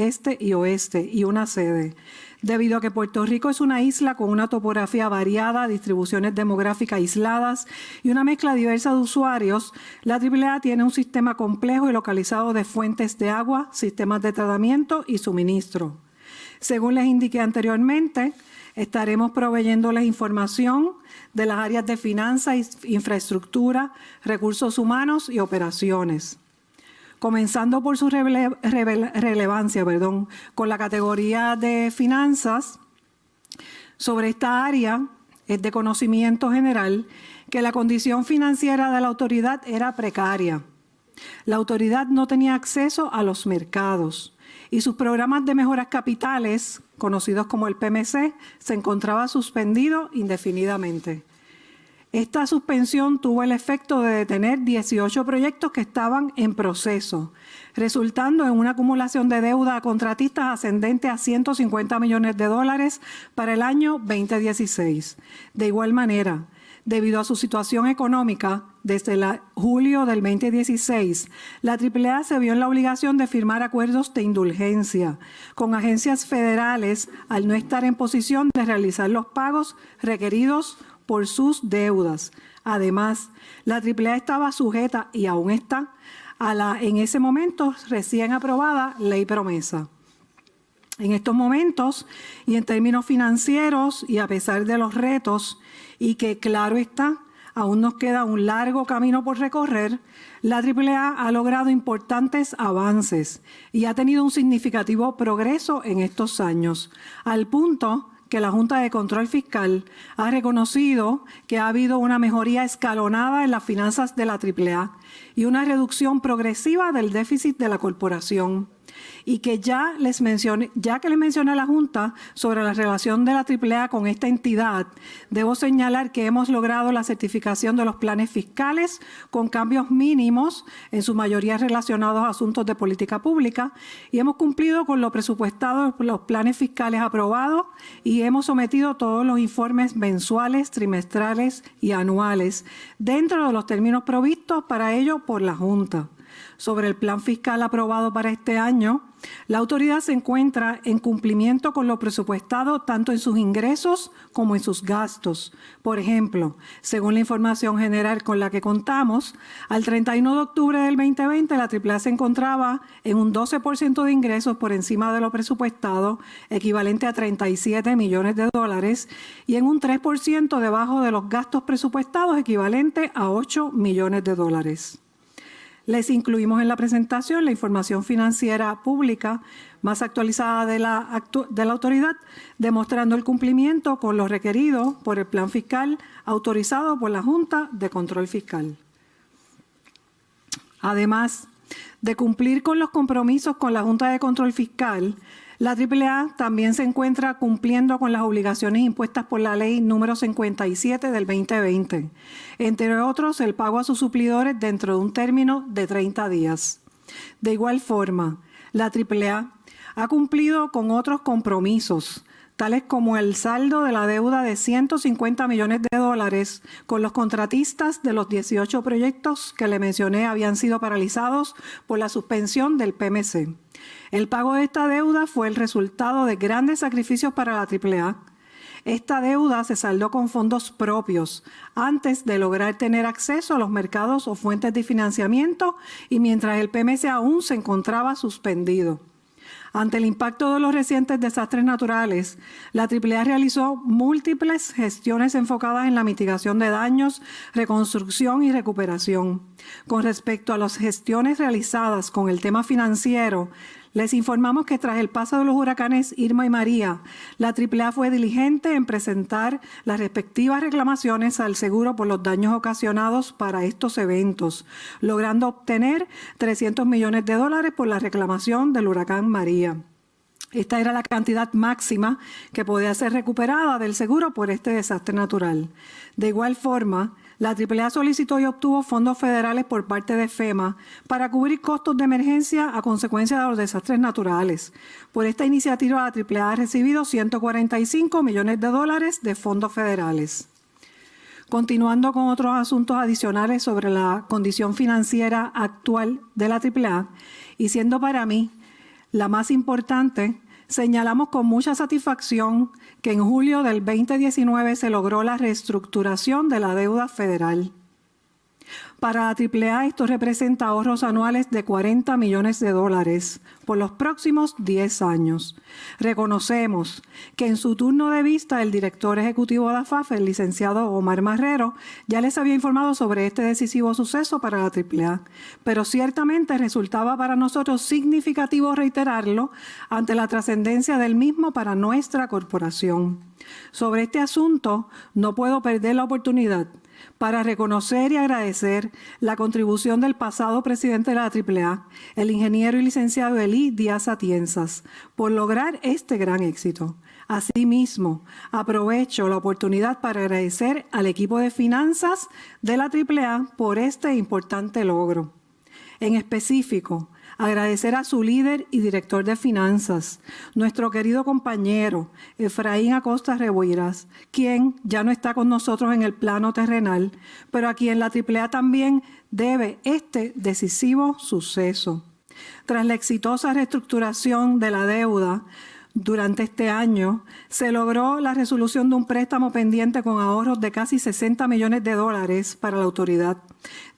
este y oeste y una sede. Debido a que Puerto Rico es una isla con una topografía variada, distribuciones demográficas aisladas y una mezcla diversa de usuarios, la AAA tiene un sistema complejo y localizado de fuentes de agua, sistemas de tratamiento y suministro. Según les indiqué anteriormente, estaremos proveyéndoles información de las áreas de finanzas, infraestructura, recursos humanos y operaciones. Comenzando por su relevancia, con la categoría de finanzas, sobre esta área es de conocimiento general que la condición financiera de la autoridad era precaria. La autoridad no tenía acceso a los mercados y sus programas de mejoras capitales, conocidos como el PMC, se encontraba suspendido indefinidamente. Esta suspensión tuvo el efecto de detener 18 proyectos que estaban en proceso, resultando en una acumulación de deuda a contratistas ascendente a $150 millones para el año 2016. De igual manera, debido a su situación económica, desde julio del 2016, la AAA se vio en la obligación de firmar acuerdos de indulgencia con agencias federales al no estar en posición de realizar los pagos requeridos por sus deudas. Además, la AAA estaba sujeta, y aún está, a la en ese momento recién aprobada Ley Promesa. En estos momentos, y en términos financieros, y a pesar de los retos, y que claro está, aún nos queda un largo camino por recorrer, la AAA ha logrado importantes avances y ha tenido un significativo progreso en estos años, al punto que la Junta de Control Fiscal ha reconocido que ha habido una mejoría escalonada en las finanzas de la AAA y una reducción progresiva del déficit de la corporación. Y que ya que les mencioné a la Junta sobre la relación de la AAA con esta entidad, debo señalar que hemos logrado la certificación de los planes fiscales con cambios mínimos, en su mayoría relacionados a asuntos de política pública, y hemos cumplido con lo presupuestado por los planes fiscales aprobados y hemos sometido todos los informes mensuales, trimestrales y anuales dentro de los términos provistos para ello por la Junta. Sobre el plan fiscal aprobado para este año, la autoridad se encuentra en cumplimiento con lo presupuestado tanto en sus ingresos como en sus gastos. Por ejemplo, según la información general con la que contamos, al 31 de octubre del 2020 la AAA se encontraba en un 12% de ingresos por encima de lo presupuestado, equivalente a $37 millones, y en un 3% debajo de los gastos presupuestados, equivalente a $8 millones. Les incluimos en la presentación la información financiera pública más actualizada de la autoridad, demostrando el cumplimiento con lo requerido por el plan fiscal autorizado por la Junta de Control Fiscal. Además de cumplir con los compromisos con la Junta de Control Fiscal, la AAA también se encuentra cumpliendo con las obligaciones impuestas por la Ley número 57 del 2020, entre otros el pago a sus suplidores dentro de un término de 30 días. De igual forma, la AAA ha cumplido con otros compromisos, tales como el saldo de la deuda de $150 millones con los contratistas de los 18 proyectos que le mencioné habían sido paralizados por la suspensión del PMC. El pago de esta deuda fue el resultado de grandes sacrificios para la AAA. Esta deuda se saldó con fondos propios antes de lograr tener acceso a los mercados o fuentes de financiamiento y mientras el PMC aún se encontraba suspendido. Ante el impacto de los recientes desastres naturales, la AAA realizó múltiples gestiones enfocadas en la mitigación de daños, reconstrucción y recuperación. Con respecto a las gestiones realizadas con el tema financiero, les informamos que tras el paso de los huracanes Irma y María, la AAA fue diligente en presentar las respectivas reclamaciones al seguro por los daños ocasionados para estos eventos, logrando obtener $300 millones por la reclamación del huracán María. Esta era la cantidad máxima que podía ser recuperada del seguro por este desastre natural. De igual forma, la AAA solicitó y obtuvo fondos federales por parte de FEMA para cubrir costos de emergencia a consecuencia de los desastres naturales. Por esta iniciativa, la AAA ha recibido $145 millones de fondos federales. Continuando con otros asuntos adicionales sobre la condición financiera actual de la AAA, y siendo para mí La más importante, señalamos con mucha satisfacción que en julio del 2019 se logró la reestructuración de la deuda federal. Para la AAA esto representa ahorros anuales de $40 millones por los próximos 10 años. Reconocemos que en su turno de vista el director ejecutivo de AFAF, el licenciado Omar Marrero, ya les había informado sobre este decisivo suceso para la AAA, pero ciertamente resultaba para nosotros significativo reiterarlo ante la trascendencia del mismo para nuestra corporación. Sobre este asunto no puedo perder la oportunidad para reconocer y agradecer la contribución del pasado presidente de la AAA, el ingeniero y licenciado Elí Díaz Atienzas, por lograr este gran éxito. Asimismo, aprovecho la oportunidad para agradecer al equipo de finanzas de la AAA por este importante logro. En específico, agradecer a su líder y director de finanzas, nuestro querido compañero Efraín Acosta Reboiras, quien ya no está con nosotros en el plano terrenal, pero a quien la AAA también debe este decisivo suceso. Tras la exitosa reestructuración de la deuda, durante este año se logró la resolución de un préstamo pendiente con ahorros de casi $60 millones para la autoridad.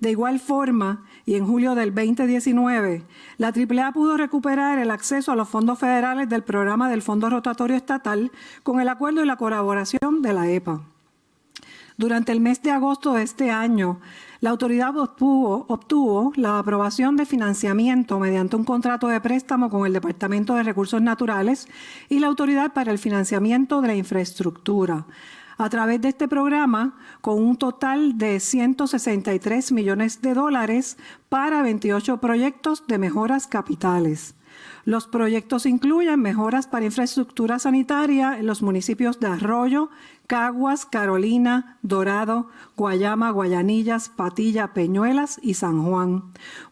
De igual forma, y en julio del 2019, la AAA pudo recuperar el acceso a los fondos federales del programa del Fondo Rotatorio Estatal con el acuerdo y la colaboración de la EPA. Durante el mes de agosto de este año, la autoridad obtuvo la aprobación de financiamiento mediante un contrato de préstamo con el Departamento de Recursos Naturales y la Autoridad para el Financiamiento de la Infraestructura, a través de este programa con un total de $163 millones para 28 proyectos de mejoras capitales. Los proyectos incluyen mejoras para infraestructura sanitaria en los municipios de Arroyo, Caguas, Carolina, Dorado, Guayama, Guayanillas, Patilla, Peñuelas y San Juan.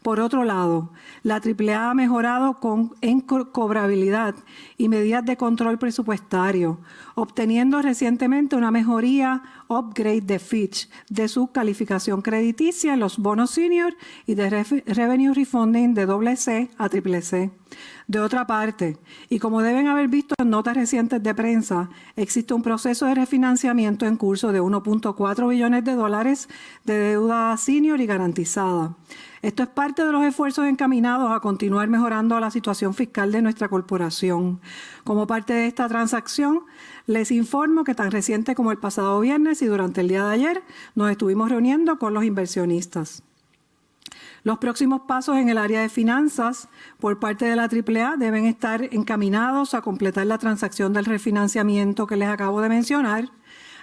Por otro lado, la AAA ha mejorado en cobrabilidad y medidas de control presupuestario, obteniendo recientemente una mejoría upgrade de Fitch de su calificación crediticia en los bonos senior y de revenue refunding de CC a CCC. De otra parte, y como deben haber visto en notas recientes de prensa, existe un proceso de refinanciamiento en curso de $1.4 billones de deuda senior y garantizada. Esto es parte de los esfuerzos encaminados a continuar mejorando la situación fiscal de nuestra corporación. Como parte de esta transacción, les informo que tan reciente como el pasado viernes y durante el día de ayer nos estuvimos reuniendo con los inversionistas. Los próximos pasos en el área de finanzas por parte de la AAA deben estar encaminados a completar la transacción del refinanciamiento que les acabo de mencionar.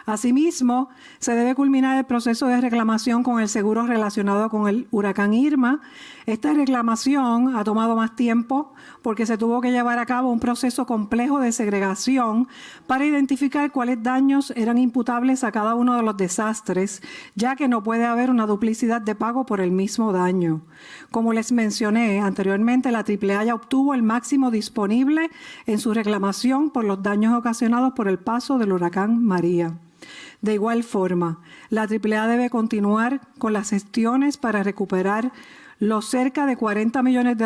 Asimismo, se debe culminar el proceso de reclamación con el seguro relacionado con el huracán Irma. Esta reclamación ha tomado más tiempo porque se tuvo que llevar a cabo un proceso complejo de segregación para identificar cuáles daños eran imputables a cada uno de los desastres, ya que no puede haber una duplicidad de pago por el mismo daño. Como les mencioné anteriormente, la AAA ya obtuvo el máximo disponible en su reclamación por los daños ocasionados por el paso del huracán María. De igual forma, la AAA debe continuar con las gestiones para recuperar los cerca de $40 millones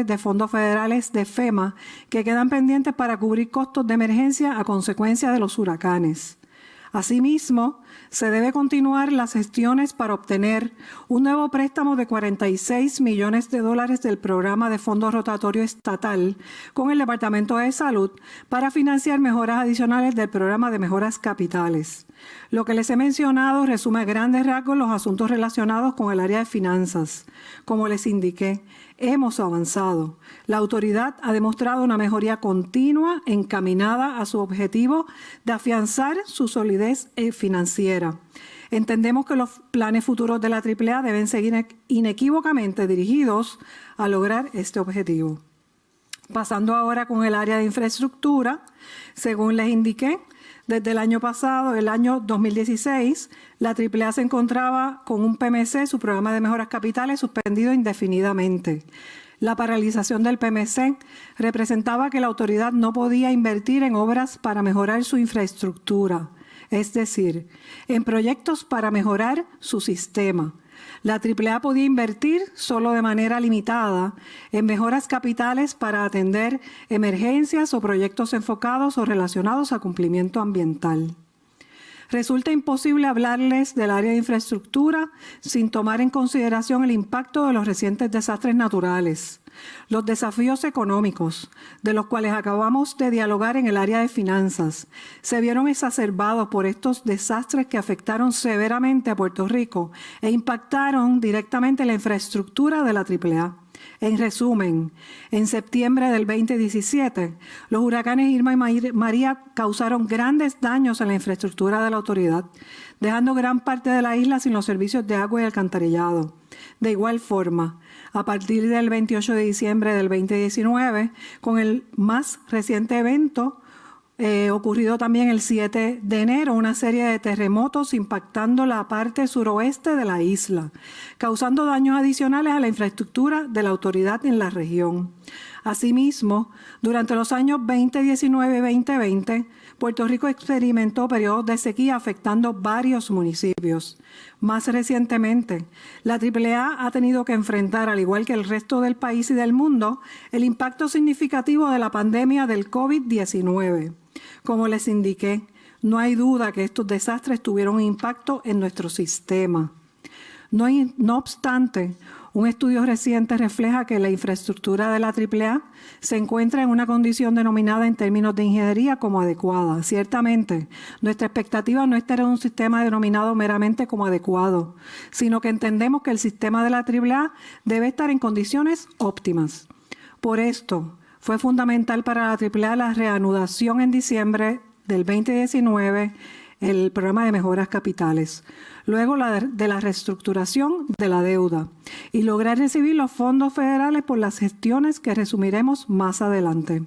de fondos federales de FEMA que quedan pendientes para cubrir costos de emergencia a consecuencia de los huracanes. Asimismo, se debe continuar las gestiones para obtener un nuevo préstamo de $46 millones del programa de Fondo Rotatorio Estatal con el Departamento de Salud para financiar mejoras adicionales del programa de mejoras capitales. Lo que les he mencionado resume a grandes rasgos los asuntos relacionados con el área de finanzas. Como les indiqué, hemos avanzado. La autoridad ha demostrado una mejoría continua encaminada a su objetivo de afianzar su solidez financiera. Entendemos que los planes futuros de la AAA deben seguir inequívocamente dirigidos a lograr este objetivo. Pasando ahora con el área de infraestructura, según les indiqué, desde el año pasado, el año 2016, la AAA se encontraba con un PMC, su programa de mejoras capitales, suspendido indefinidamente. La paralización del PMC representaba que la autoridad no podía invertir en obras para mejorar su infraestructura, es decir, en proyectos para mejorar su sistema. La AAA podía invertir solo de manera limitada en mejoras capitales para atender emergencias o proyectos enfocados o relacionados a cumplimiento ambiental. Resulta imposible hablarles del área de infraestructura sin tomar en consideración el impacto de los recientes desastres naturales, los desafíos económicos, de los cuales acabamos de dialogar en el área de finanzas, se vieron exacerbados por estos desastres que afectaron severamente a Puerto Rico e impactaron directamente la infraestructura de la AAA. En resumen, en septiembre del 2017, los huracanes Irma y María causaron grandes daños en la infraestructura de la autoridad, dejando gran parte de la isla sin los servicios de agua y alcantarillado. De igual forma, a partir del 28 de diciembre del 2019, con el más reciente evento, ocurrido también el 7 de enero, una serie de terremotos impactando la parte suroeste de la isla, causando daños adicionales a la infraestructura de la autoridad en la región. Asimismo, durante los años 2019 y 2020, Puerto Rico experimentó periodos de sequía afectando varios municipios. Más recientemente, la AAA ha tenido que enfrentar, al igual que el resto del país y del mundo, el impacto significativo de la pandemia del COVID-19. Como les indiqué, no hay duda que estos desastres tuvieron un impacto en nuestro sistema. No obstante, un estudio reciente refleja que la infraestructura de la AAA se encuentra en una condición denominada en términos de ingeniería como adecuada. Ciertamente, nuestra expectativa no es tener un sistema denominado meramente como adecuado, sino que entendemos que el sistema de la AAA debe estar en condiciones óptimas. Por esto, fue fundamental para la AAA la reanudación en diciembre del 2019 el programa de mejoras capitales, luego de la reestructuración de la deuda y lograr recibir los fondos federales por las gestiones que resumiremos más adelante.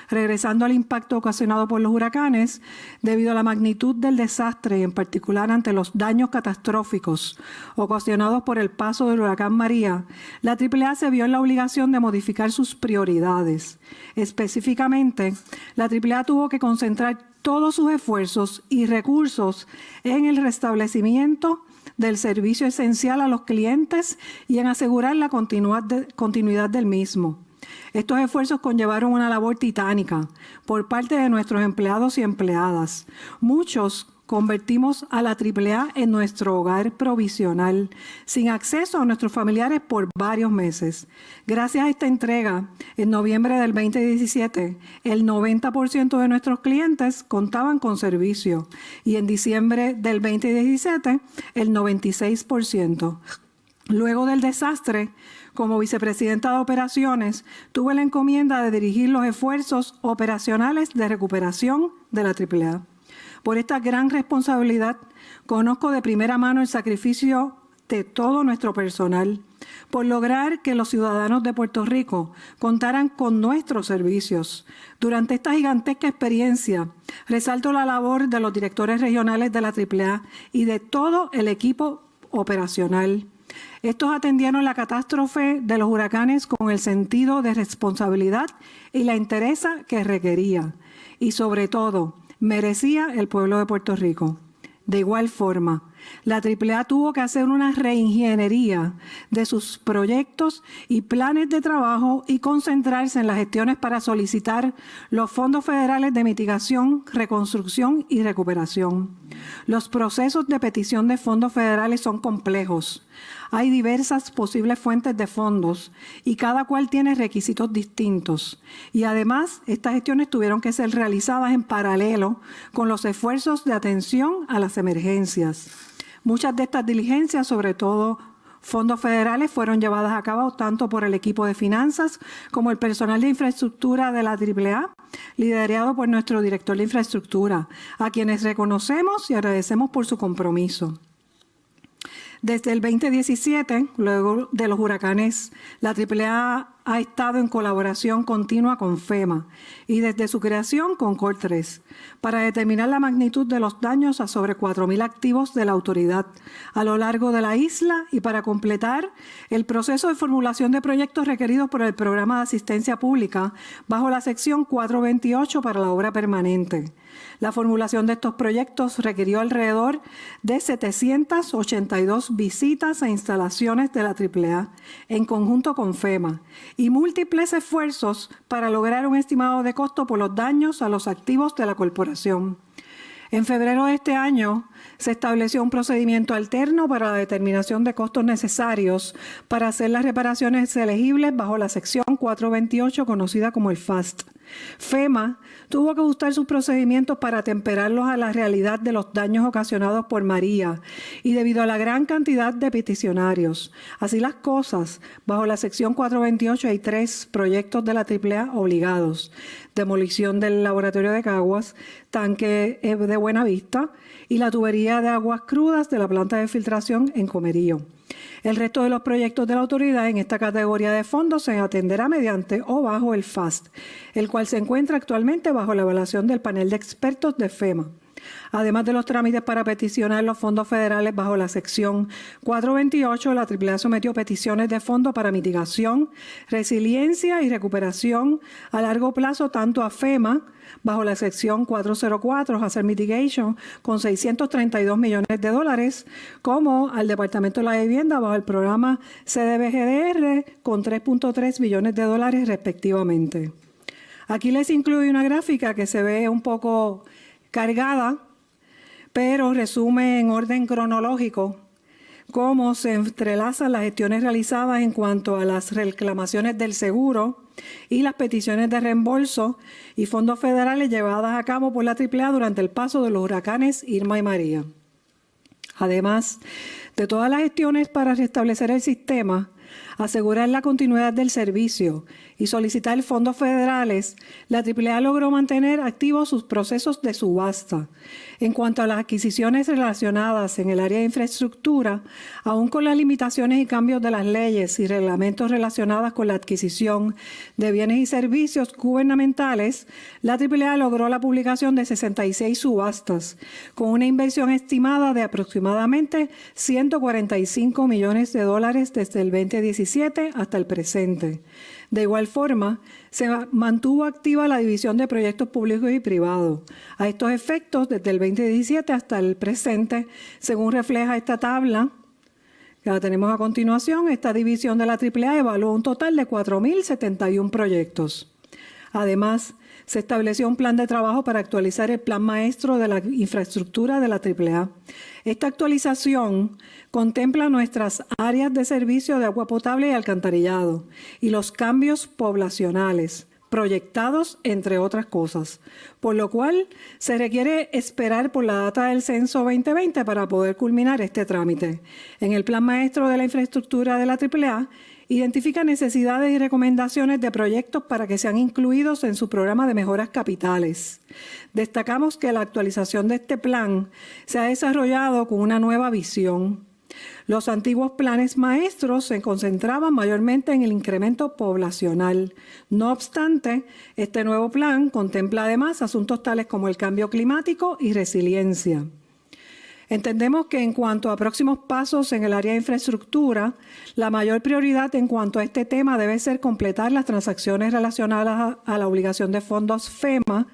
Regresando al impacto ocasionado por los huracanes, debido a la magnitud del desastre y en particular ante los daños catastróficos ocasionados por el paso del huracán María, la AAA se vio en la obligación de modificar sus prioridades. Específicamente, la AAA tuvo que concentrar todos sus esfuerzos y recursos en el restablecimiento del servicio esencial a los clientes y en asegurar la continuidad del mismo. Estos esfuerzos conllevaron una labor titánica por parte de nuestros empleados y empleadas. Muchos convertimos a la AAA en nuestro hogar provisional, sin acceso a nuestros familiares por varios meses. Gracias a esta entrega, en noviembre del 2017, el 90% de nuestros clientes contaban con servicio y en diciembre del 2017, el 96%. Luego del desastre, como vicepresidenta de operaciones, tuve la encomienda de dirigir los esfuerzos operacionales de recuperación de la AAA. Por esta gran responsabilidad, conozco de primera mano el sacrificio de todo nuestro personal por lograr que los ciudadanos de Puerto Rico contaran con nuestros servicios. Durante esta gigantesca experiencia, resalto la labor de los directores regionales de la AAA y de todo el equipo operacional. Estos atendieron la catástrofe de los huracanes con el sentido de responsabilidad y la entereza que requería. Y sobre todo, merecía el pueblo de Puerto Rico. De igual forma, la AAA tuvo que hacer una reingeniería de sus proyectos y planes de trabajo y concentrarse en las gestiones para solicitar los fondos federales de mitigación, reconstrucción y recuperación. Los procesos de petición de fondos federales son complejos. Hay diversas posibles fuentes de fondos y cada cual tiene requisitos distintos. Y además, estas gestiones tuvieron que ser realizadas en paralelo con los esfuerzos de atención a las emergencias. Muchas de estas diligencias, sobre todo fondos federales, fueron llevadas a cabo tanto por el equipo de finanzas como el personal de infraestructura de la AAA, liderado por nuestro director de infraestructura, a quienes reconocemos y agradecemos por su compromiso. Desde el 2017, luego de los huracanes, la AAA ha estado en colaboración continua con FEMA y desde su creación con COR3 para determinar la magnitud de los daños a sobre 4.000 activos de la autoridad a lo largo de la isla y para completar el proceso de formulación de proyectos requeridos por el Programa de Asistencia Pública bajo la sección 428 para la obra permanente. La formulación de estos proyectos requirió alrededor de 782 visitas a instalaciones de la AAA en conjunto con FEMA y múltiples esfuerzos para lograr un estimado de costo por los daños a los activos de la corporación. En febrero de este año se estableció un procedimiento alterno para la determinación de costos necesarios para hacer las reparaciones elegibles bajo la sección 428 conocida como el FAST. FEMA tuvo que ajustar sus procedimientos para atemperarlos a la realidad de los daños ocasionados por María y debido a la gran cantidad de peticionarios. Así las cosas, bajo la sección 428 hay 3 proyectos de la AAA obligados: demolición del laboratorio de Caguas, tanque de Buenavista y la tubería de aguas crudas de la planta de filtración en Comerío. El resto de los proyectos de la autoridad en esta categoría de fondos se atenderá mediante o bajo el FAST, el cual se encuentra actualmente bajo la evaluación del panel de expertos de FEMA. Además de los trámites para peticionar los fondos federales bajo la sección 428, la AAA sometió peticiones de fondos para mitigación, resiliencia y recuperación a largo plazo tanto a FEMA bajo la sección 404, Hazard Mitigation, con $632 millones, como al Departamento de la Vivienda bajo el programa CDBGDR con $3.3 billones respectivamente. Aquí les incluyo una gráfica que se ve un poco cargada, pero resume en orden cronológico cómo se entrelazan las gestiones realizadas en cuanto a las reclamaciones del seguro y las peticiones de reembolso y fondos federales llevadas a cabo por la AAA durante el paso de los huracanes Irma y María. Además de todas las gestiones para restablecer el sistema, asegurar la continuidad del servicio y solicitar fondos federales, la AAA logró mantener activos sus procesos de subasta. En cuanto a las adquisiciones relacionadas en el área de infraestructura, aún con las limitaciones y cambios de las leyes y reglamentos relacionados con la adquisición de bienes y servicios gubernamentales, la AAA logró la publicación de 66 subastas, con una inversión estimada de aproximadamente $145 millones desde el 2017 hasta el presente. De igual forma, se mantuvo activa la división de proyectos públicos y privados. A estos efectos, desde el 2017 hasta el presente, según refleja esta tabla, que la tenemos a continuación, esta división de la AAA evaluó un total de 4.071 proyectos. Además, se estableció un plan de trabajo para actualizar el plan maestro de la infraestructura de la AAA. Esta actualización contempla nuestras áreas de servicio de agua potable y alcantarillado y los cambios poblacionales proyectados, entre otras cosas, por lo cual se requiere esperar por la data del Censo 2020 para poder culminar este trámite. En el Plan Maestro de la Infraestructura de la AAA, identifica necesidades y recomendaciones de proyectos para que sean incluidos en su programa de mejoras capitales. Destacamos que la actualización de este plan se ha desarrollado con una nueva visión. Los antiguos planes maestros se concentraban mayormente en el incremento poblacional. No obstante, este nuevo plan contempla además asuntos tales como el cambio climático y resiliencia. Entendemos que en cuanto a próximos pasos en el área de infraestructura, la mayor prioridad en cuanto a este tema debe ser completar las transacciones relacionadas a la obligación de fondos FEMA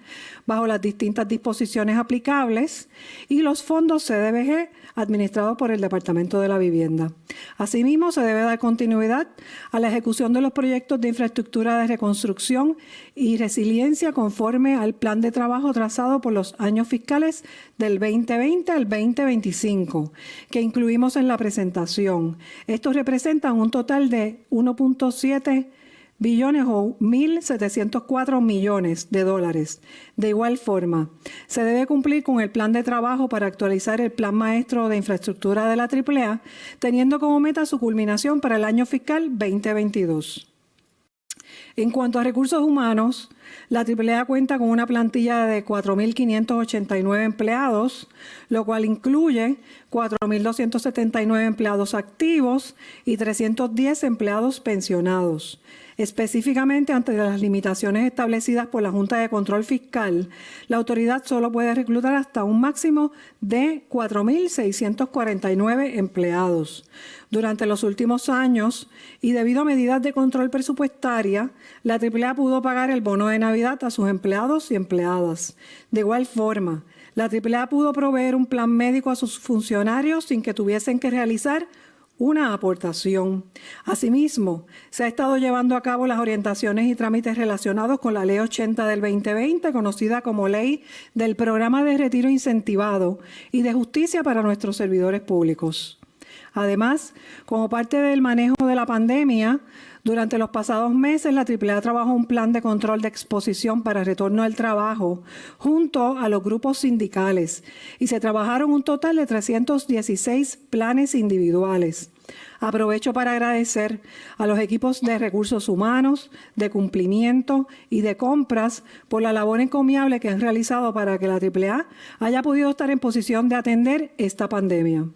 bajo las distintas disposiciones aplicables y los fondos CDBG administrados por el Departamento de la Vivienda. Asimismo, se debe dar continuidad a la ejecución de los proyectos de infraestructura de reconstrucción y resiliencia conforme al plan de trabajo trazado por los años fiscales del 2020 al 2025, que incluimos en la presentación. Estos representan un total de 1.7 billones o 1.704 millones de dólares. De igual forma, se debe cumplir con el plan de trabajo para actualizar el plan maestro de infraestructura de la AAA, teniendo como meta su culminación para el año fiscal 2022. En cuanto a recursos humanos, La AAA cuenta con una plantilla de 4.589 empleados, lo cual incluye 4.279 empleados activos y 310 empleados pensionados. Específicamente, ante las limitaciones establecidas por la Junta de Control Fiscal, la autoridad solo puede reclutar hasta un máximo de 4.649 empleados. Durante los últimos años, y debido a medidas de control presupuestaria, la AAA pudo pagar el bono de Navidad a sus empleados y empleadas. De igual forma, la AAA pudo proveer un plan médico a sus funcionarios sin que tuviesen que realizar una aportación. Asimismo, se ha estado llevando a cabo las orientaciones y trámites relacionados con la Ley 80 del 2020, conocida como Ley del Programa de Retiro Incentivado y de Justicia para nuestros servidores públicos. Además, como parte del manejo de la pandemia, durante los pasados meses, la AAA trabajó un plan de control de exposición para retorno al trabajo junto a los grupos sindicales y se trabajaron un total de 316 planes individuales. Aprovecho para agradecer a los equipos de recursos humanos, de cumplimiento y de compras por la labor encomiable que han realizado para que la AAA haya podido estar en posición de atender esta pandemia.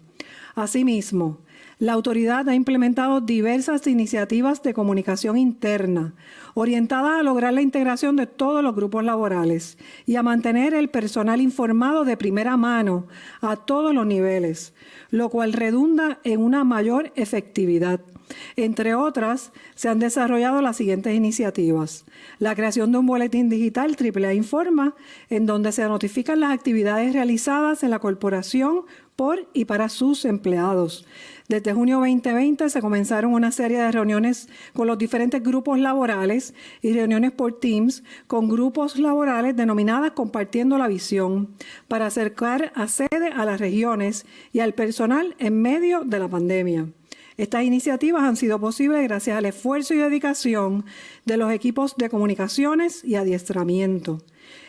Asimismo, la autoridad ha implementado diversas iniciativas de comunicación interna orientadas a lograr la integración de todos los grupos laborales y a mantener el personal informado de primera mano a todos los niveles, lo cual redunda en una mayor efectividad. Entre otras, se han desarrollado las siguientes iniciativas: la creación de un boletín digital AAA Informa, en donde se notifican las actividades realizadas en la corporación por y para sus empleados. Desde junio 2020 se comenzaron una serie de reuniones con los diferentes grupos laborales y reuniones por Teams con grupos laborales denominadas Compartiendo la Visión, para acercar a sede a las regiones y al personal en medio de la pandemia. Estas iniciativas han sido posibles gracias al esfuerzo y dedicación de los equipos de comunicaciones y adiestramiento.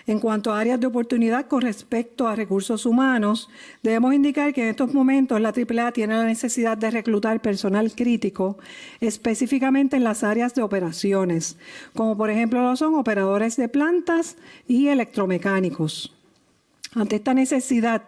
En cuanto a áreas de oportunidad con respecto a recursos humanos, debemos indicar que en estos momentos la AAA tiene la necesidad de reclutar personal crítico, específicamente en las áreas de operaciones, como por ejemplo lo son operadores de plantas y electromecánicos. Ante esta necesidad,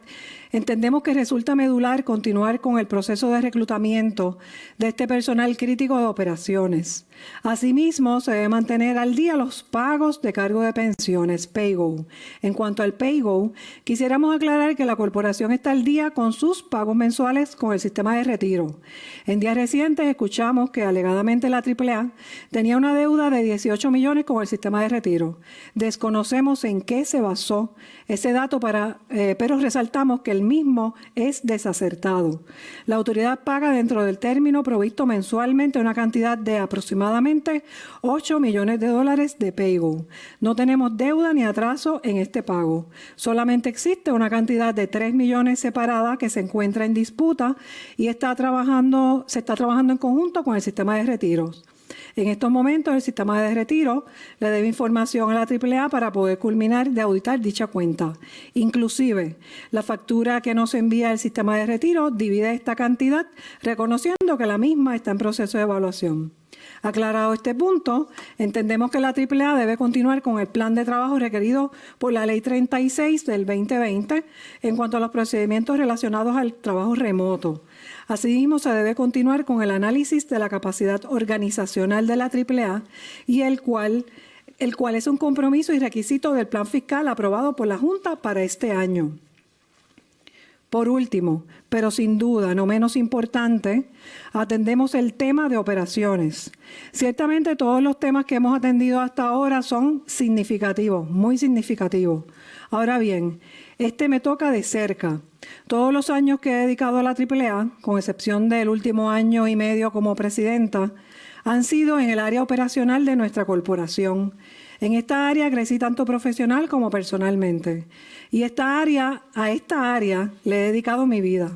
entendemos que resulta medular continuar con el proceso de reclutamiento de este personal crítico de operaciones. Asimismo, se debe mantener al día los pagos de cargo de pensiones, PayGo. En cuanto al PayGo, quisiéramos aclarar que la corporación está al día con sus pagos mensuales con el sistema de retiro. En días recientes escuchamos que alegadamente la AAA tenía una deuda de 18 millones con el sistema de retiro. Desconocemos en qué se basó ese dato, pero resaltamos que el mismo es desacertado. La autoridad paga dentro del término provisto mensualmente una cantidad de aproximadamente $8 millones de PayGo. No tenemos deuda ni atraso en este pago. Solamente existe una cantidad de 3 millones separada que se encuentra en disputa y se está trabajando en conjunto con el sistema de retiros. En estos momentos, el sistema de retiro le debe información a la AAA para poder culminar de auditar dicha cuenta. Inclusive, la factura que nos envía el sistema de retiro divide esta cantidad, reconociendo que la misma está en proceso de evaluación. Aclarado este punto, entendemos que la AAA debe continuar con el plan de trabajo requerido por la Ley 36 del 2020 en cuanto a los procedimientos relacionados al trabajo remoto. Asimismo, se debe continuar con el análisis de la capacidad organizacional de la AAA y el cual es un compromiso y requisito del plan fiscal aprobado por la Junta para este año. Por último, pero sin duda no menos importante, atendemos el tema de operaciones. Ciertamente todos los temas que hemos atendido hasta ahora son significativos, muy significativos. Ahora bien, este me toca de cerca. Todos los años que he dedicado a la AAA, con excepción del último año y medio como presidenta, han sido en el área operacional de nuestra corporación. En esta área crecí tanto profesional como personalmente. Y a esta área le he dedicado mi vida.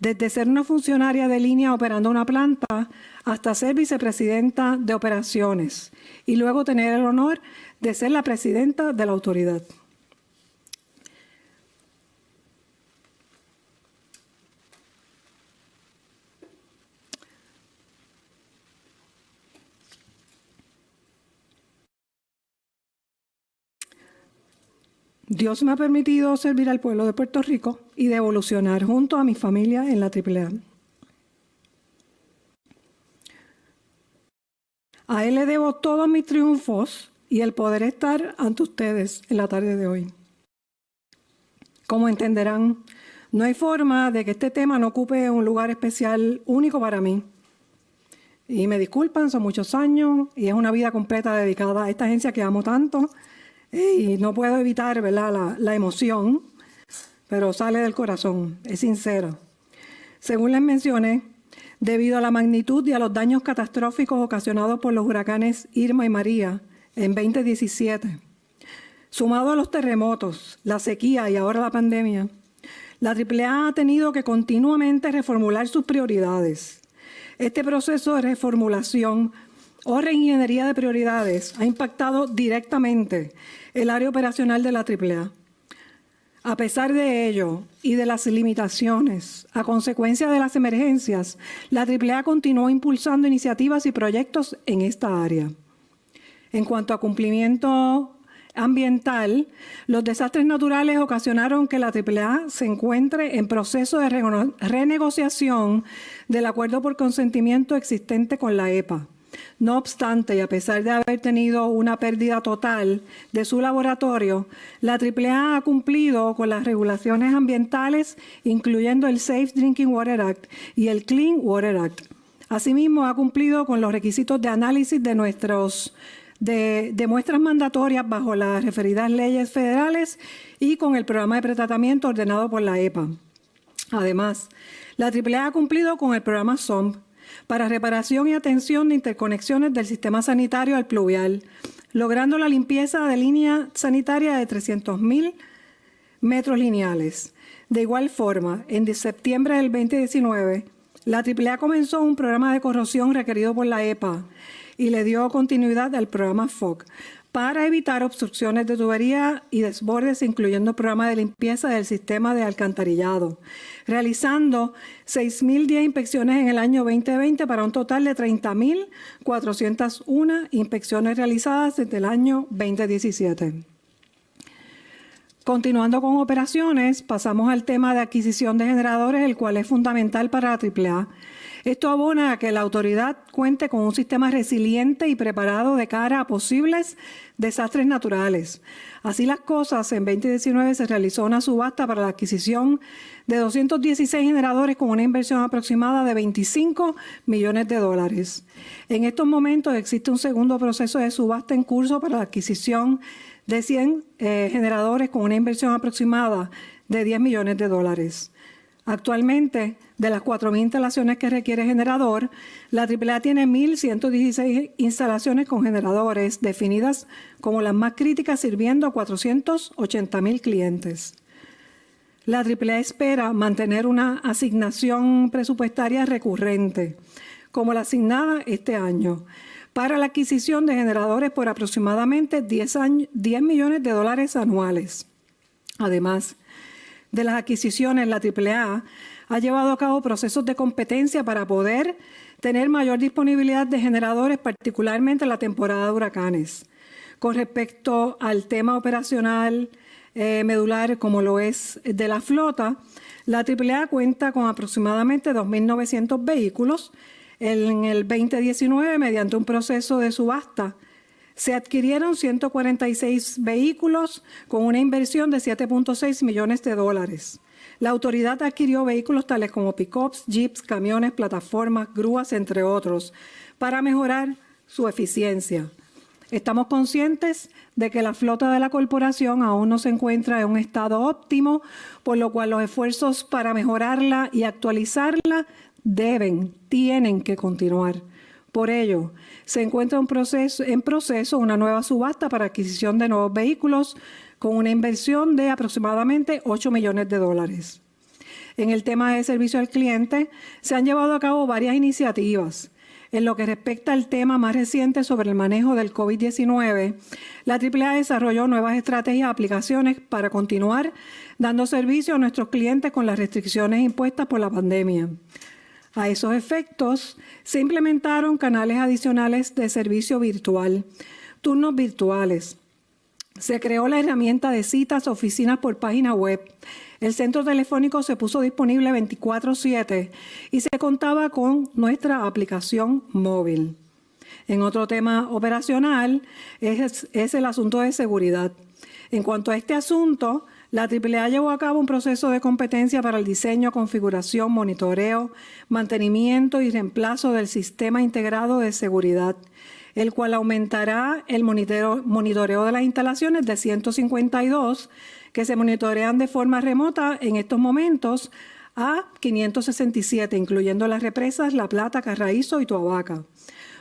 Desde ser una funcionaria de línea operando una planta hasta ser vicepresidenta de operaciones y luego tener el honor de ser la presidenta de la autoridad. Dios me ha permitido servir al pueblo de Puerto Rico y de evolucionar junto a mi familia en la AAA. A Él le debo todos mis triunfos y el poder estar ante ustedes en la tarde de hoy. Como entenderán, no hay forma de que este tema no ocupe un lugar especial único para mí. Y me disculpan, son muchos años y es una vida completa dedicada a esta agencia que amo tanto. Y no puedo evitar, ¿verdad?, la emoción, pero sale del corazón, es sincera. Según les mencioné, debido a la magnitud y a los daños catastróficos ocasionados por los huracanes Irma y María en 2017, sumado a los terremotos, la sequía y ahora la pandemia, la AAA ha tenido que continuamente reformular sus prioridades. Este proceso de reformulación o reingeniería de prioridades ha impactado directamente el área operacional de la AAA. A pesar de ello y de las limitaciones a consecuencia de las emergencias, la AAA continuó impulsando iniciativas y proyectos en esta área. En cuanto a cumplimiento ambiental, los desastres naturales ocasionaron que la AAA se encuentre en proceso de renegociación del acuerdo por consentimiento existente con la EPA. No obstante, y a pesar de haber tenido una pérdida total de su laboratorio, la AAA ha cumplido con las regulaciones ambientales, incluyendo el Safe Drinking Water Act y el Clean Water Act. Asimismo, ha cumplido con los requisitos de análisis de muestras mandatorias bajo las referidas leyes federales y con el programa de pretratamiento ordenado por la EPA. Además, la AAA ha cumplido con el programa SOMP para reparación y atención de interconexiones del sistema sanitario al pluvial, logrando la limpieza de línea sanitaria de 300,000 metros lineales. De igual forma, en septiembre del 2019, la AAA comenzó un programa de corrosión requerido por la EPA y le dio continuidad al programa FOC para evitar obstrucciones de tubería y desbordes, incluyendo el programa de limpieza del sistema de alcantarillado, realizando 6.010 inspecciones en el año 2020 para un total de 30.401 inspecciones realizadas desde el año 2017. Continuando con operaciones, pasamos al tema de adquisición de generadores, el cual es fundamental para la AAA. Esto abona a que la autoridad cuente con un sistema resiliente y preparado de cara a posibles desastres naturales. Así las cosas, en 2019 se realizó una subasta para la adquisición de 216 generadores con una inversión aproximada de $25 millones. En estos momentos existe un segundo proceso de subasta en curso para la adquisición de 100 generadores con una inversión aproximada de $10 millones. Actualmente, de las 4.000 instalaciones que requiere generador, la AAA tiene 1.116 instalaciones con generadores definidas como las más críticas, sirviendo a 480,000 clientes. La AAA espera mantener una asignación presupuestaria recurrente, como la asignada este año, para la adquisición de generadores por aproximadamente $10 millones anuales. Además de las adquisiciones, la AAA ha llevado a cabo procesos de competencia para poder tener mayor disponibilidad de generadores, particularmente en la temporada de huracanes. Con respecto al tema operacional medular, como lo es de la flota, la AAA cuenta con aproximadamente 2.900 vehículos. En el 2019, mediante un proceso de subasta, se adquirieron 146 vehículos con una inversión de $7.6 millones. La autoridad adquirió vehículos tales como pick-ups, jeeps, camiones, plataformas, grúas, entre otros, para mejorar su eficiencia. Estamos conscientes de que la flota de la corporación aún no se encuentra en un estado óptimo, por lo cual los esfuerzos para mejorarla y actualizarla tienen que continuar. Por ello, se encuentra en proceso una nueva subasta para adquisición de nuevos vehículos con una inversión de aproximadamente $8 millones. En el tema de servicio al cliente, se han llevado a cabo varias iniciativas. En lo que respecta al tema más reciente sobre el manejo del COVID-19, la AAA desarrolló nuevas estrategias y aplicaciones para continuar dando servicio a nuestros clientes con las restricciones impuestas por la pandemia. A esos efectos, se implementaron canales adicionales de servicio virtual, turnos virtuales, Se creó la herramienta de citas, oficinas por página web. El centro telefónico se puso disponible 24/7 y se contaba con nuestra aplicación móvil. En otro tema operacional es el asunto de seguridad. En cuanto a este asunto, la AAA llevó a cabo un proceso de competencia para el diseño, configuración, monitoreo, mantenimiento y reemplazo del sistema integrado de seguridad, el cual aumentará el monitoreo de las instalaciones de 152 que se monitorean de forma remota en estos momentos a 567, incluyendo las represas La Plata, Carraízo y Toabaca.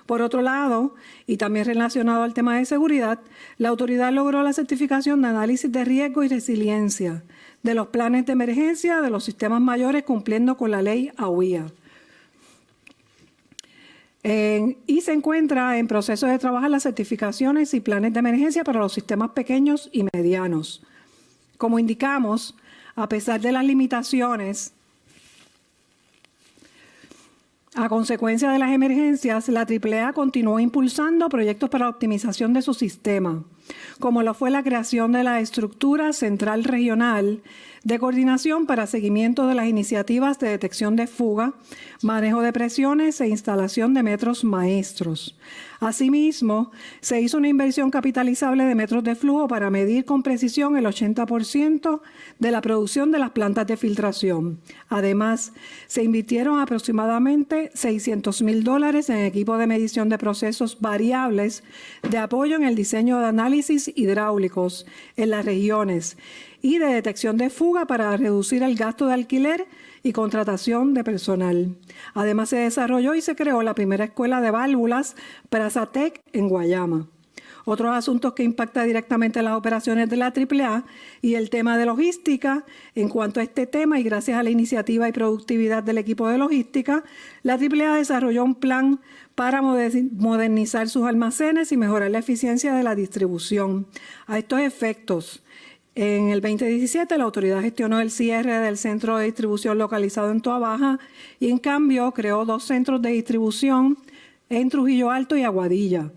Por otro lado, y también relacionado al tema de seguridad, la autoridad logró la certificación de análisis de riesgo y resiliencia de los planes de emergencia de los sistemas mayores cumpliendo con la ley AUIA. Y se encuentra en proceso de trabajar las certificaciones y planes de emergencia para los sistemas pequeños y medianos. Como indicamos, a pesar de las limitaciones a consecuencia de las emergencias, la AAA continuó impulsando proyectos para la optimización de su sistema, como lo fue la creación de la estructura central regional de coordinación para seguimiento de las iniciativas de detección de fuga, manejo de presiones e instalación de metros maestros. Asimismo, se hizo una inversión capitalizable de metros de flujo para medir con precisión el 80% de la producción de las plantas de filtración. Además, se invirtieron aproximadamente $600,000 en equipo de medición de procesos variables de apoyo en el diseño de análisis hidráulicos en las regiones y de detección de fuga para reducir el gasto de alquiler y contratación de personal. Además, se desarrolló y se creó la primera escuela de válvulas Prasatec en Guayama. Otros asuntos que impactan directamente las operaciones de la AAA y el tema de logística. En cuanto a este tema, y gracias a la iniciativa y productividad del equipo de logística, la AAA desarrolló un plan para modernizar sus almacenes y mejorar la eficiencia de la distribución. A estos efectos, en el 2017, la autoridad gestionó el cierre del centro de distribución localizado en Toabaja y, en cambio, creó 2 centros de distribución en Trujillo Alto y Aguadilla,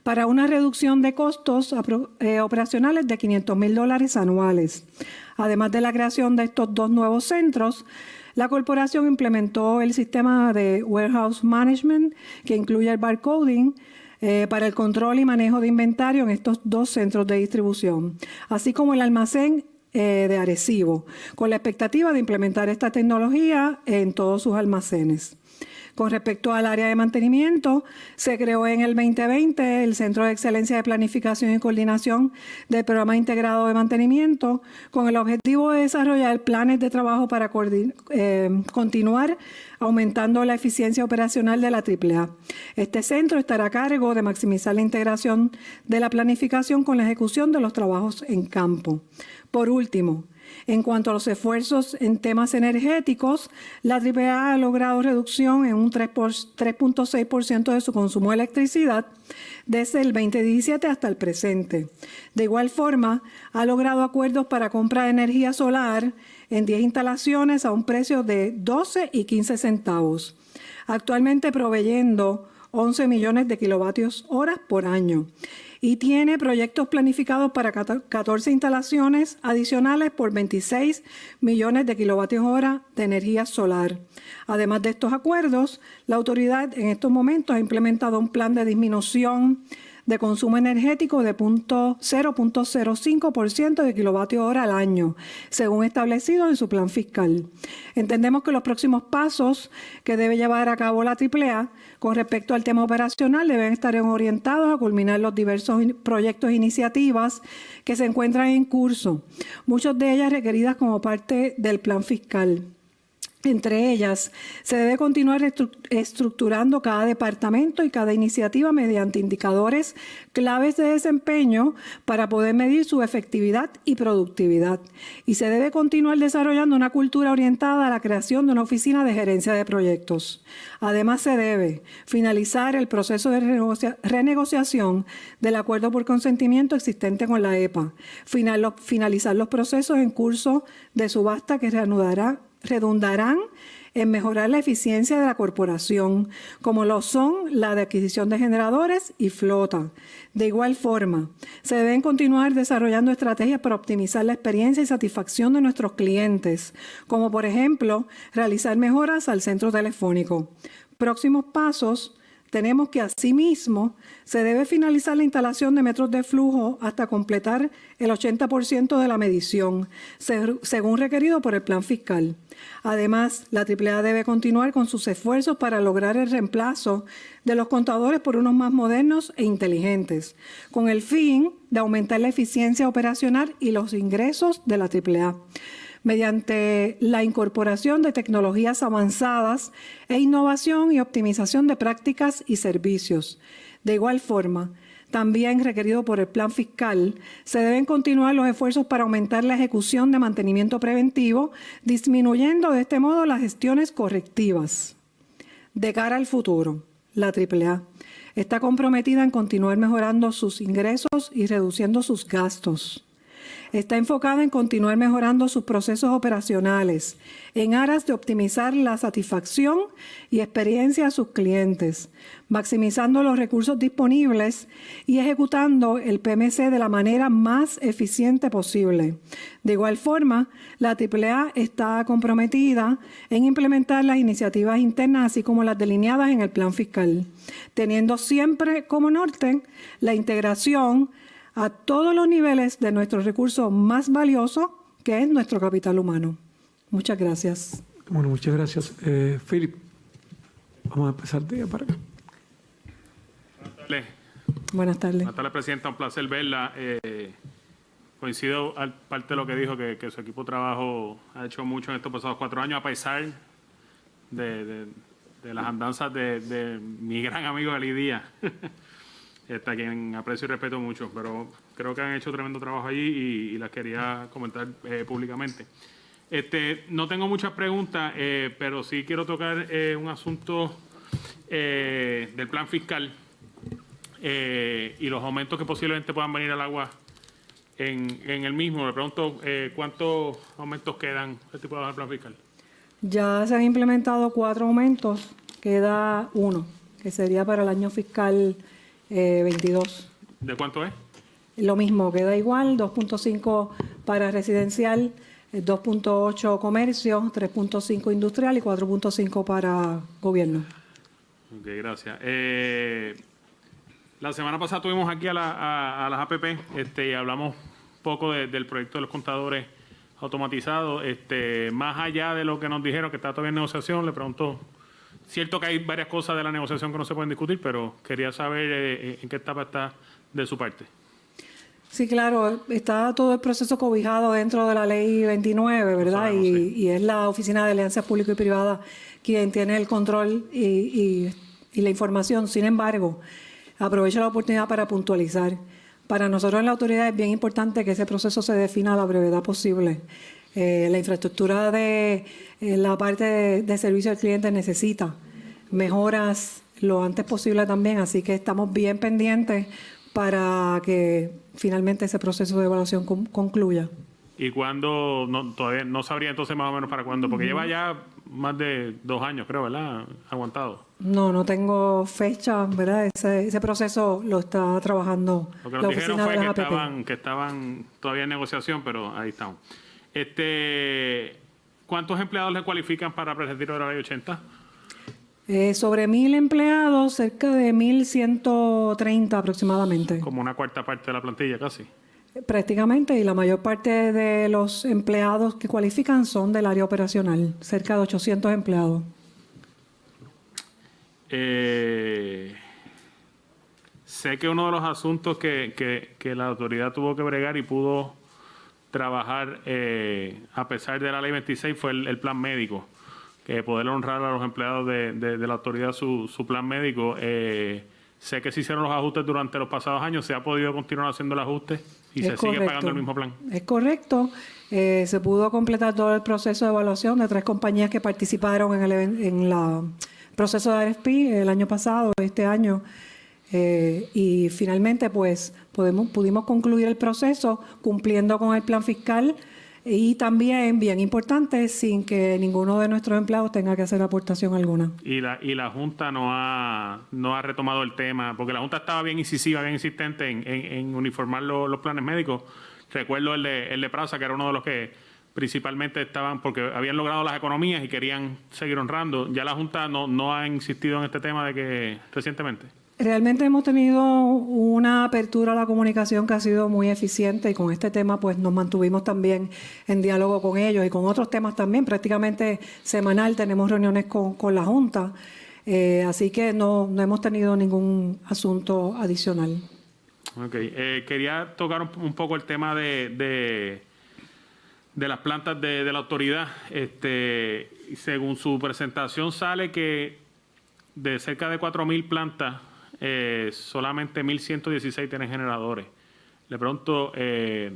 para una reducción de costos operacionales de $500,000 anuales. Además de la creación de estos 2 nuevos centros, la corporación implementó el sistema de Warehouse Management, que incluye el barcoding, para el control y manejo de inventario en estos 2 centros de distribución, así como el almacén de Arecibo, con la expectativa de implementar esta tecnología en todos sus almacenes. Con respecto al área de mantenimiento, se creó en el 2020 el Centro de Excelencia de Planificación y Coordinación del Programa Integrado de Mantenimiento, con el objetivo de desarrollar planes de trabajo para continuar aumentando la eficiencia operacional de la AAA. Este centro estará a cargo de maximizar la integración de la planificación con la ejecución de los trabajos en campo. Por último, en cuanto a los esfuerzos en temas energéticos, la AAA ha logrado reducción en un 3.6% de su consumo de electricidad desde el 2017 hasta el presente. De igual forma, ha logrado acuerdos para compra de energía solar en 10 instalaciones a un precio de 12 y 15 centavos, actualmente proveyendo 11 millones de kilovatios hora por año. Y tiene proyectos planificados para 14 instalaciones adicionales por 26 millones de kilovatios hora de energía solar. Además de estos acuerdos, la autoridad en estos momentos ha implementado un plan de disminución de consumo energético de 0.05% de kilovatios hora al año, según establecido en su plan fiscal. Entendemos que los próximos pasos que debe llevar a cabo la AAA con respecto al tema operacional deben estar orientados a culminar los diversos proyectos e iniciativas que se encuentran en curso, muchas de ellas requeridas como parte del plan fiscal. Entre ellas, se debe continuar estructurando cada departamento y cada iniciativa mediante indicadores claves de desempeño para poder medir su efectividad y productividad. Y se debe continuar desarrollando una cultura orientada a la creación de una oficina de gerencia de proyectos. Además, se debe finalizar el proceso de renegociación del acuerdo por consentimiento existente con la EPA, finalizar los procesos en curso de subasta que redundarán en mejorar la eficiencia de la corporación, como lo son la de adquisición de generadores y flota. De igual forma, se deben continuar desarrollando estrategias para optimizar la experiencia y satisfacción de nuestros clientes, como por ejemplo, realizar mejoras al centro telefónico. Próximos pasos. Tenemos que asimismo se debe finalizar la instalación de metros de flujo hasta completar el 80% de la medición, según requerido por el plan fiscal. Además, la AAA debe continuar con sus esfuerzos para lograr el reemplazo de los contadores por unos más modernos e inteligentes, con el fin de aumentar la eficiencia operacional y los ingresos de la AAA. Mediante la incorporación de tecnologías avanzadas e innovación y optimización de prácticas y servicios. De igual forma, también requerido por el plan fiscal, se deben continuar los esfuerzos para aumentar la ejecución de mantenimiento preventivo, disminuyendo de este modo las gestiones correctivas. De cara al futuro, la AAA está comprometida en continuar mejorando sus ingresos y reduciendo sus gastos. Está enfocada en continuar mejorando sus procesos operacionales en aras de optimizar la satisfacción y experiencia a sus clientes, maximizando los recursos disponibles y ejecutando el PMC de la manera más eficiente posible. De igual forma, la AAA está comprometida en implementar las iniciativas internas así como las delineadas en el plan fiscal, teniendo siempre como norte la integración a todos los niveles de nuestro recurso más valioso, que es nuestro capital humano. Muchas gracias. Bueno, muchas gracias. Philip, vamos a empezar de allá para acá. Buenas tardes. Buenas tardes, Presidenta. Un placer verla. Coincido al parte de lo que dijo, que su equipo de trabajo ha hecho mucho en estos pasados 4 años, a pesar de las andanzas de mi gran amigo Eli Díaz. A quien aprecio y respeto mucho, pero creo que han hecho tremendo trabajo allí y las quería comentar públicamente. No tengo muchas preguntas, pero sí quiero tocar un asunto del plan fiscal y los aumentos que posiblemente puedan venir al agua en el mismo. Le pregunto, ¿cuántos aumentos quedan estipulados en el plan fiscal? Ya se han implementado 4 aumentos, queda 1, que sería para el año fiscal 22. ¿De cuánto es? Lo mismo, queda igual, 2.5 para residencial, 2.8 comercio, 3.5 industrial y 4.5 para gobierno. Ok, gracias. La semana pasada tuvimos aquí a las APP y hablamos un poco del proyecto de los contadores automatizados. Más allá de lo que nos dijeron, que está todavía en negociación, le pregunto. Cierto que hay varias cosas de la negociación que no se pueden discutir, pero quería saber en qué etapa está de su parte. Sí, claro, está todo el proceso cobijado dentro de la Ley 29, ¿verdad? Sabemos, sí. Y es la Oficina de Alianzas Público y Privada quien tiene el control y la información. Sin embargo, aprovecho la oportunidad para puntualizar. Para nosotros en la autoridad es bien importante que ese proceso se defina a la brevedad posible. La infraestructura de la parte de servicio al cliente necesita mejoras lo antes posible también, así que estamos bien pendientes para que finalmente ese proceso de evaluación concluya. ¿Y cuándo? Todavía no sabría entonces más o menos para cuándo, porque lleva ya más de 2 años, creo, ¿verdad? Aguantado. No tengo fecha, ¿verdad? Ese proceso lo está trabajando lo que nos la dijeron oficina fue de las APP. que estaban todavía en negociación, pero ahí estamos. ¿Cuántos empleados le cualifican para pre-retiro de la Ley 80? Sobre 1,000 empleados, cerca de 1,130 aproximadamente. Como una cuarta parte de la plantilla, casi. Prácticamente, y la mayor parte de los empleados que cualifican son del área operacional, cerca de 800 empleados. Sé que uno de los asuntos que la autoridad tuvo que bregar y pudo trabajar a pesar de la Ley 26 fue el plan médico, que poder honrar a los empleados de la autoridad su plan médico. Sé que se hicieron los ajustes durante los pasados años, se ha podido continuar haciendo el ajuste y se sigue pagando el mismo plan. Es correcto. Se pudo completar todo el proceso de evaluación de 3 compañías que participaron en el proceso de RFP el año pasado, este año. Y finalmente pues pudimos concluir el proceso cumpliendo con el plan fiscal y también, bien importante, sin que ninguno de nuestros empleados tenga que hacer aportación alguna. Y la Junta no ha retomado el tema, porque la Junta estaba bien incisiva, bien insistente en uniformar los planes médicos. Recuerdo el de Praza, que era uno de los que principalmente estaban, porque habían logrado las economías y querían seguir honrando. ¿Ya la Junta no ha insistido en este tema de que recientemente? Realmente hemos tenido una apertura a la comunicación que ha sido muy eficiente y con este tema pues nos mantuvimos también en diálogo con ellos y con otros temas también. Prácticamente semanal tenemos reuniones con la Junta, así que no hemos tenido ningún asunto adicional. Okay. Quería tocar un poco el tema de las plantas de la autoridad. Según su presentación sale que de cerca de 4,000 plantas, solamente 1,116 tienen generadores. De pronto,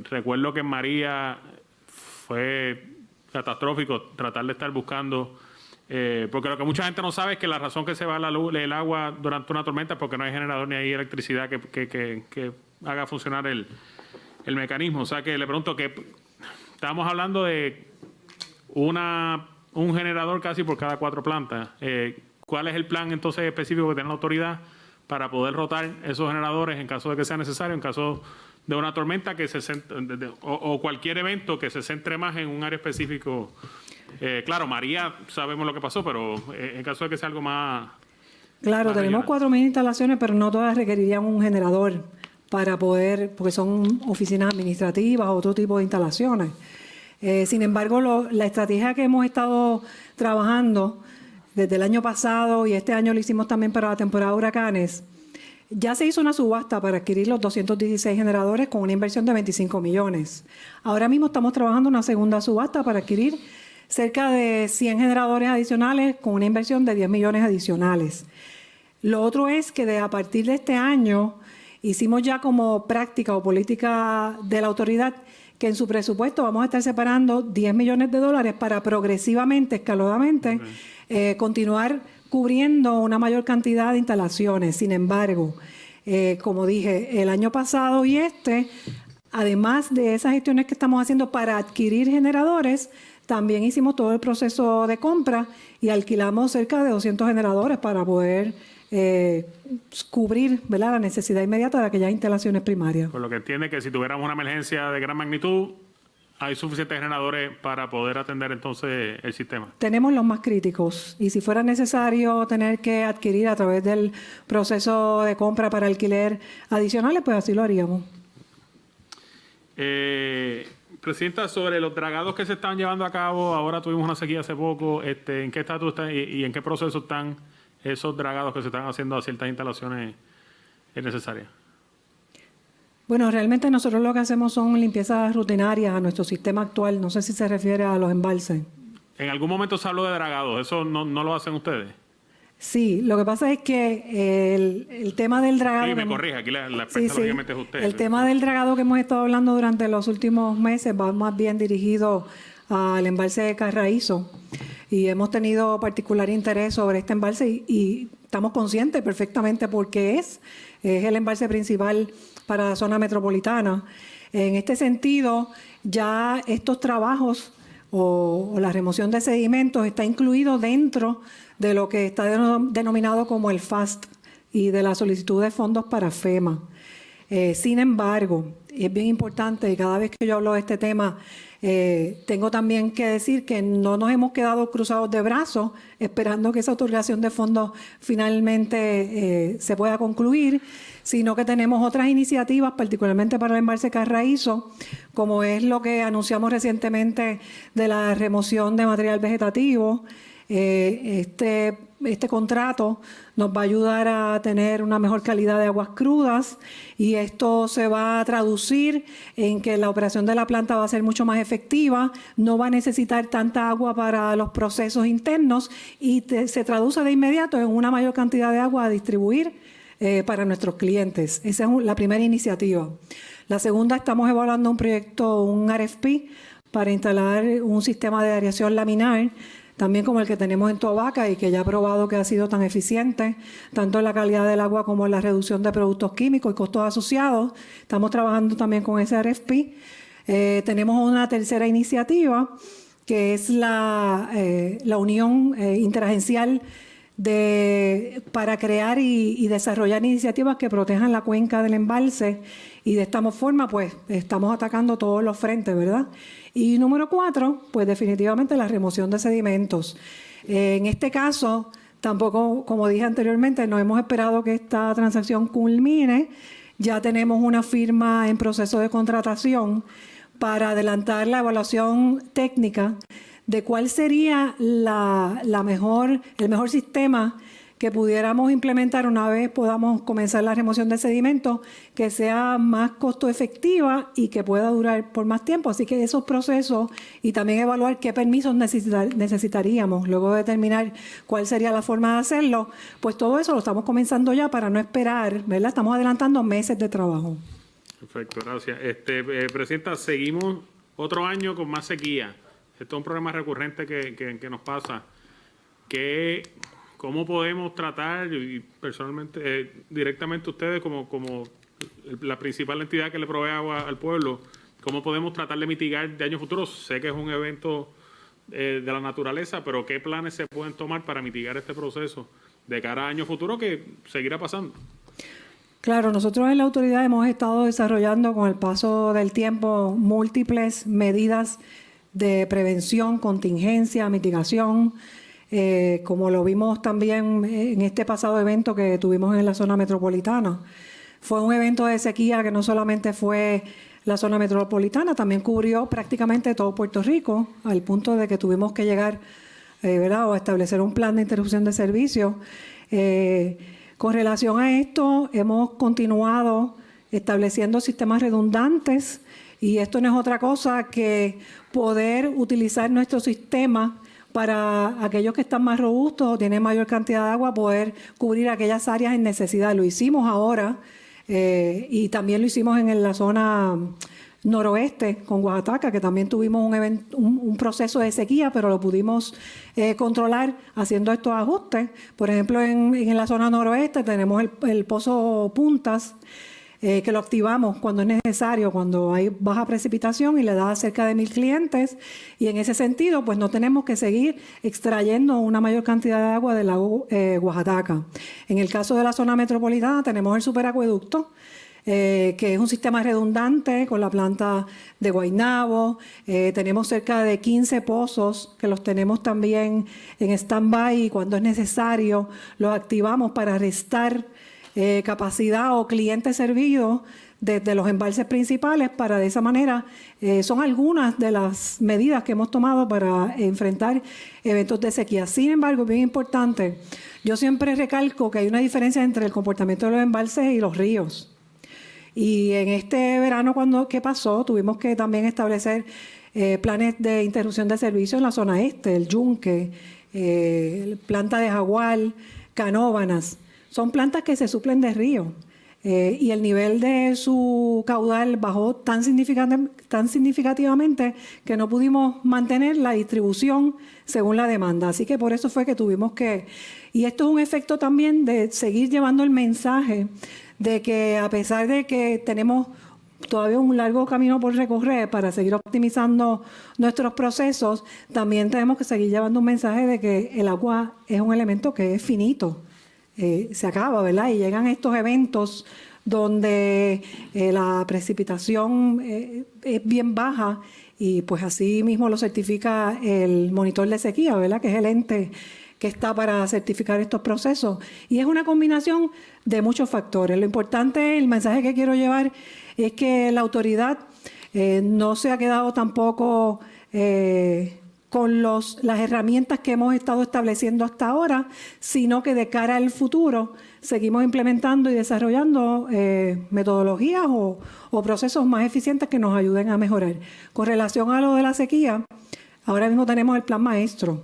recuerdo que en María fue catastrófico tratar de estar buscando, porque lo que mucha gente no sabe es que la razón que se va la luz, el agua durante una tormenta es porque no hay generador ni hay electricidad que haga funcionar el mecanismo. O sea que le pregunto que estamos hablando de un generador casi por cada 4 plantas. ¿Cuál es el plan entonces específico que tiene la autoridad para poder rotar esos generadores en caso de que sea necesario, en caso de una tormenta o cualquier evento que se centre más en un área específico? Claro, María sabemos lo que pasó, pero en caso de que sea algo más... Claro, tenemos 4,000 instalaciones, pero no todas requerirían un generador para poder, porque son oficinas administrativas o otro tipo de instalaciones. Sin embargo, la estrategia que hemos estado trabajando desde el año pasado y este año lo hicimos también para la temporada de huracanes, ya se hizo una subasta para adquirir los 216 generadores con una inversión de 25 millones. Ahora mismo estamos trabajando una segunda subasta para adquirir cerca de 100 generadores adicionales con una inversión de 10 millones adicionales. Lo otro es que a partir de este año hicimos ya como práctica o política de la autoridad que en su presupuesto vamos a estar separando 10 millones de dólares para progresivamente, escalonadamente, continuar cubriendo una mayor cantidad de instalaciones. Sin embargo, como dije, el año pasado y además de esas gestiones que estamos haciendo para adquirir generadores, también hicimos todo el proceso de compra y alquilamos cerca de 200 generadores para poder cubrir, ¿verdad?, la necesidad inmediata de aquellas instalaciones primarias. Por lo que entiende que si tuviéramos una emergencia de gran magnitud, hay suficientes generadores para poder atender entonces el sistema. Tenemos los más críticos y si fuera necesario tener que adquirir a través del proceso de compra para alquiler adicionales, pues así lo haríamos. Presidenta, sobre los dragados que se están llevando a cabo, ahora tuvimos una sequía hace poco, ¿en qué estatus están y en qué proceso están esos dragados que se están haciendo a ciertas instalaciones necesarias? Bueno, realmente nosotros lo que hacemos son limpiezas rutinarias a nuestro sistema actual. No sé si se refiere a los embalses. En algún momento se habló de dragados. ¿Eso no lo hacen ustedes? Sí, lo que pasa es que el tema del dragado... Sí, me corrija, aquí la experta lógicamente es usted. El tema del dragado que hemos estado hablando durante los últimos meses va más bien dirigido al embalse de Carraízo. Y hemos tenido particular interés sobre este embalse y estamos conscientes perfectamente por qué es el embalse principal para la zona metropolitana. En este sentido, ya estos trabajos o la remoción de sedimentos está incluido dentro de lo que está denominado como el FAST y de la solicitud de fondos para FEMA. Sin embargo, es bien importante y cada vez que yo hablo de este tema, tengo también que decir que no nos hemos quedado cruzados de brazos esperando que esa otorgación de fondos finalmente se pueda concluir, sino que tenemos otras iniciativas, particularmente para el embalse Carraízo, como es lo que anunciamos recientemente de la remoción de material vegetativo. Este contrato nos va a ayudar a tener una mejor calidad de aguas crudas y esto se va a traducir en que la operación de la planta va a ser mucho más efectiva, no va a necesitar tanta agua para los procesos internos y se traduce de inmediato en una mayor cantidad de agua a distribuir para nuestros clientes. Esa es la primera iniciativa. La segunda, estamos evaluando un proyecto, un RFP, para instalar un sistema de aireación laminar, también como el que tenemos en Tobaca y que ya ha probado que ha sido tan eficiente, tanto en la calidad del agua como en la reducción de productos químicos y costos asociados. Estamos trabajando también con ese RFP. Tenemos una tercera iniciativa, que es la Unión Interagencial para crear y desarrollar iniciativas que protejan la cuenca del embalse, y de esta forma pues estamos atacando todos los frentes, ¿verdad? Y número 4, pues definitivamente la remoción de sedimentos. En este caso, tampoco, como dije anteriormente, no hemos esperado que esta transacción culmine. Ya tenemos una firma en proceso de contratación para adelantar la evaluación técnica de cuál sería el mejor sistema que pudiéramos implementar una vez podamos comenzar la remoción de sedimentos, que sea más costo efectiva y que pueda durar por más tiempo. Así que esos procesos, y también evaluar qué permisos necesitaríamos, luego de determinar cuál sería la forma de hacerlo, pues todo eso lo estamos comenzando ya para no esperar, ¿verdad? Estamos adelantando meses de trabajo. Perfecto, gracias. Presidenta, seguimos otro año con más sequía. Esto es un problema recurrente que nos pasa. ¿Cómo podemos tratar, y personalmente, directamente ustedes como la principal entidad que le provee agua al pueblo, cómo podemos tratar de mitigar de años futuros? Sé que es un evento de la naturaleza, pero ¿qué planes se pueden tomar para mitigar este proceso de cara a años futuros que seguirá pasando? Claro, nosotros en la autoridad hemos estado desarrollando con el paso del tiempo múltiples medidas de prevención, contingencia, mitigación, como lo vimos también en este pasado evento que tuvimos en la zona metropolitana. Fue un evento de sequía que no solamente fue la zona metropolitana, también cubrió prácticamente todo Puerto Rico, al punto de que tuvimos que llegar, ¿verdad?, o establecer un plan de interrupción de servicio. Con relación a esto, hemos continuado estableciendo sistemas redundantes, y esto no es otra cosa que poder utilizar nuestro sistema para aquellos que están más robustos o tienen mayor cantidad de agua, poder cubrir aquellas áreas en necesidad. Lo hicimos ahora y también lo hicimos en la zona noroeste con Oaxaca, que también tuvimos un proceso de sequía, pero lo pudimos controlar haciendo estos ajustes. Por ejemplo, en la zona noroeste tenemos el pozo Puntas, que lo activamos cuando es necesario, cuando hay baja precipitación, y le da a cerca de 1,000 clientes, y en ese sentido pues no tenemos que seguir extrayendo una mayor cantidad de agua del lago Oaxaca. En el caso de la zona metropolitana tenemos el superacueducto, que es un sistema redundante con la planta de Guaynabo. Tenemos cerca de 15 pozos que los tenemos también en stand-by, y cuando es necesario los activamos para restar capacidad o clientes servidos desde los embalses principales, para de esa manera, son algunas de las medidas que hemos tomado para enfrentar eventos de sequía. Sin embargo, bien importante, yo siempre recalco que hay una diferencia entre el comportamiento de los embalses y los ríos. Y en este verano, ¿qué pasó? Tuvimos que también establecer planes de interrupción de servicio en la zona este, el Yunque, planta de Jaguar, Canóvanas. Son plantas que se suplen de río, y el nivel de su caudal bajó tan significativamente que no pudimos mantener la distribución según la demanda. Así que por eso fue que tuvimos que... Y esto es un efecto también de seguir llevando el mensaje de que, a pesar de que tenemos todavía un largo camino por recorrer para seguir optimizando nuestros procesos, también tenemos que seguir llevando un mensaje de que el agua es un elemento que es finito. Se acaba, ¿verdad? Y llegan estos eventos donde la precipitación es bien baja, y pues así mismo lo certifica el monitor de sequía, ¿verdad?, que es el ente que está para certificar estos procesos. Y es una combinación de muchos factores. Lo importante, el mensaje que quiero llevar, es que la autoridad no se ha quedado tampoco con las herramientas que hemos estado estableciendo hasta ahora, sino que de cara al futuro seguimos implementando y desarrollando metodologías o procesos más eficientes que nos ayuden a mejorar. Con relación a lo de la sequía, ahora mismo tenemos el plan maestro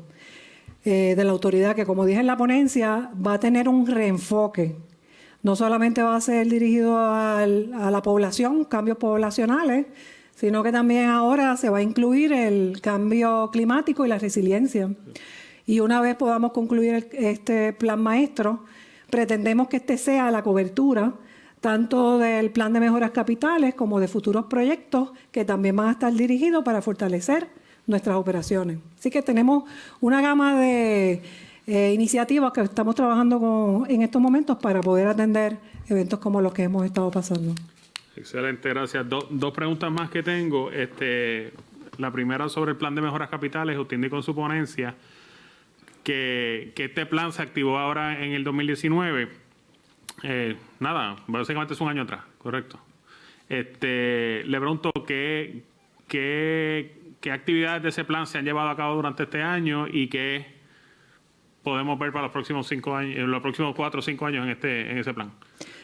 de la autoridad, que, como dije en la ponencia, va a tener un reenfoque. No solamente va a ser dirigido a la población, cambios poblacionales, sino que también ahora se va a incluir el cambio climático y la resiliencia. Y una vez podamos concluir este plan maestro, pretendemos que este sea la cobertura tanto del plan de mejoras capitales como de futuros proyectos que también van a estar dirigidos para fortalecer nuestras operaciones. Así que tenemos una gama de iniciativas que estamos trabajando en estos momentos para poder atender eventos como los que hemos estado pasando. Excelente, gracias. Dos preguntas más que tengo. La primera sobre el plan de mejoras capitales. Usted indicó en su ponencia que este plan se activó ahora en el 2019. Básicamente es un año atrás, correcto. Le pregunto qué actividades de ese plan se han llevado a cabo durante este año y qué podemos ver para los próximos 5 años, los próximos 4 o 5 años en ese plan.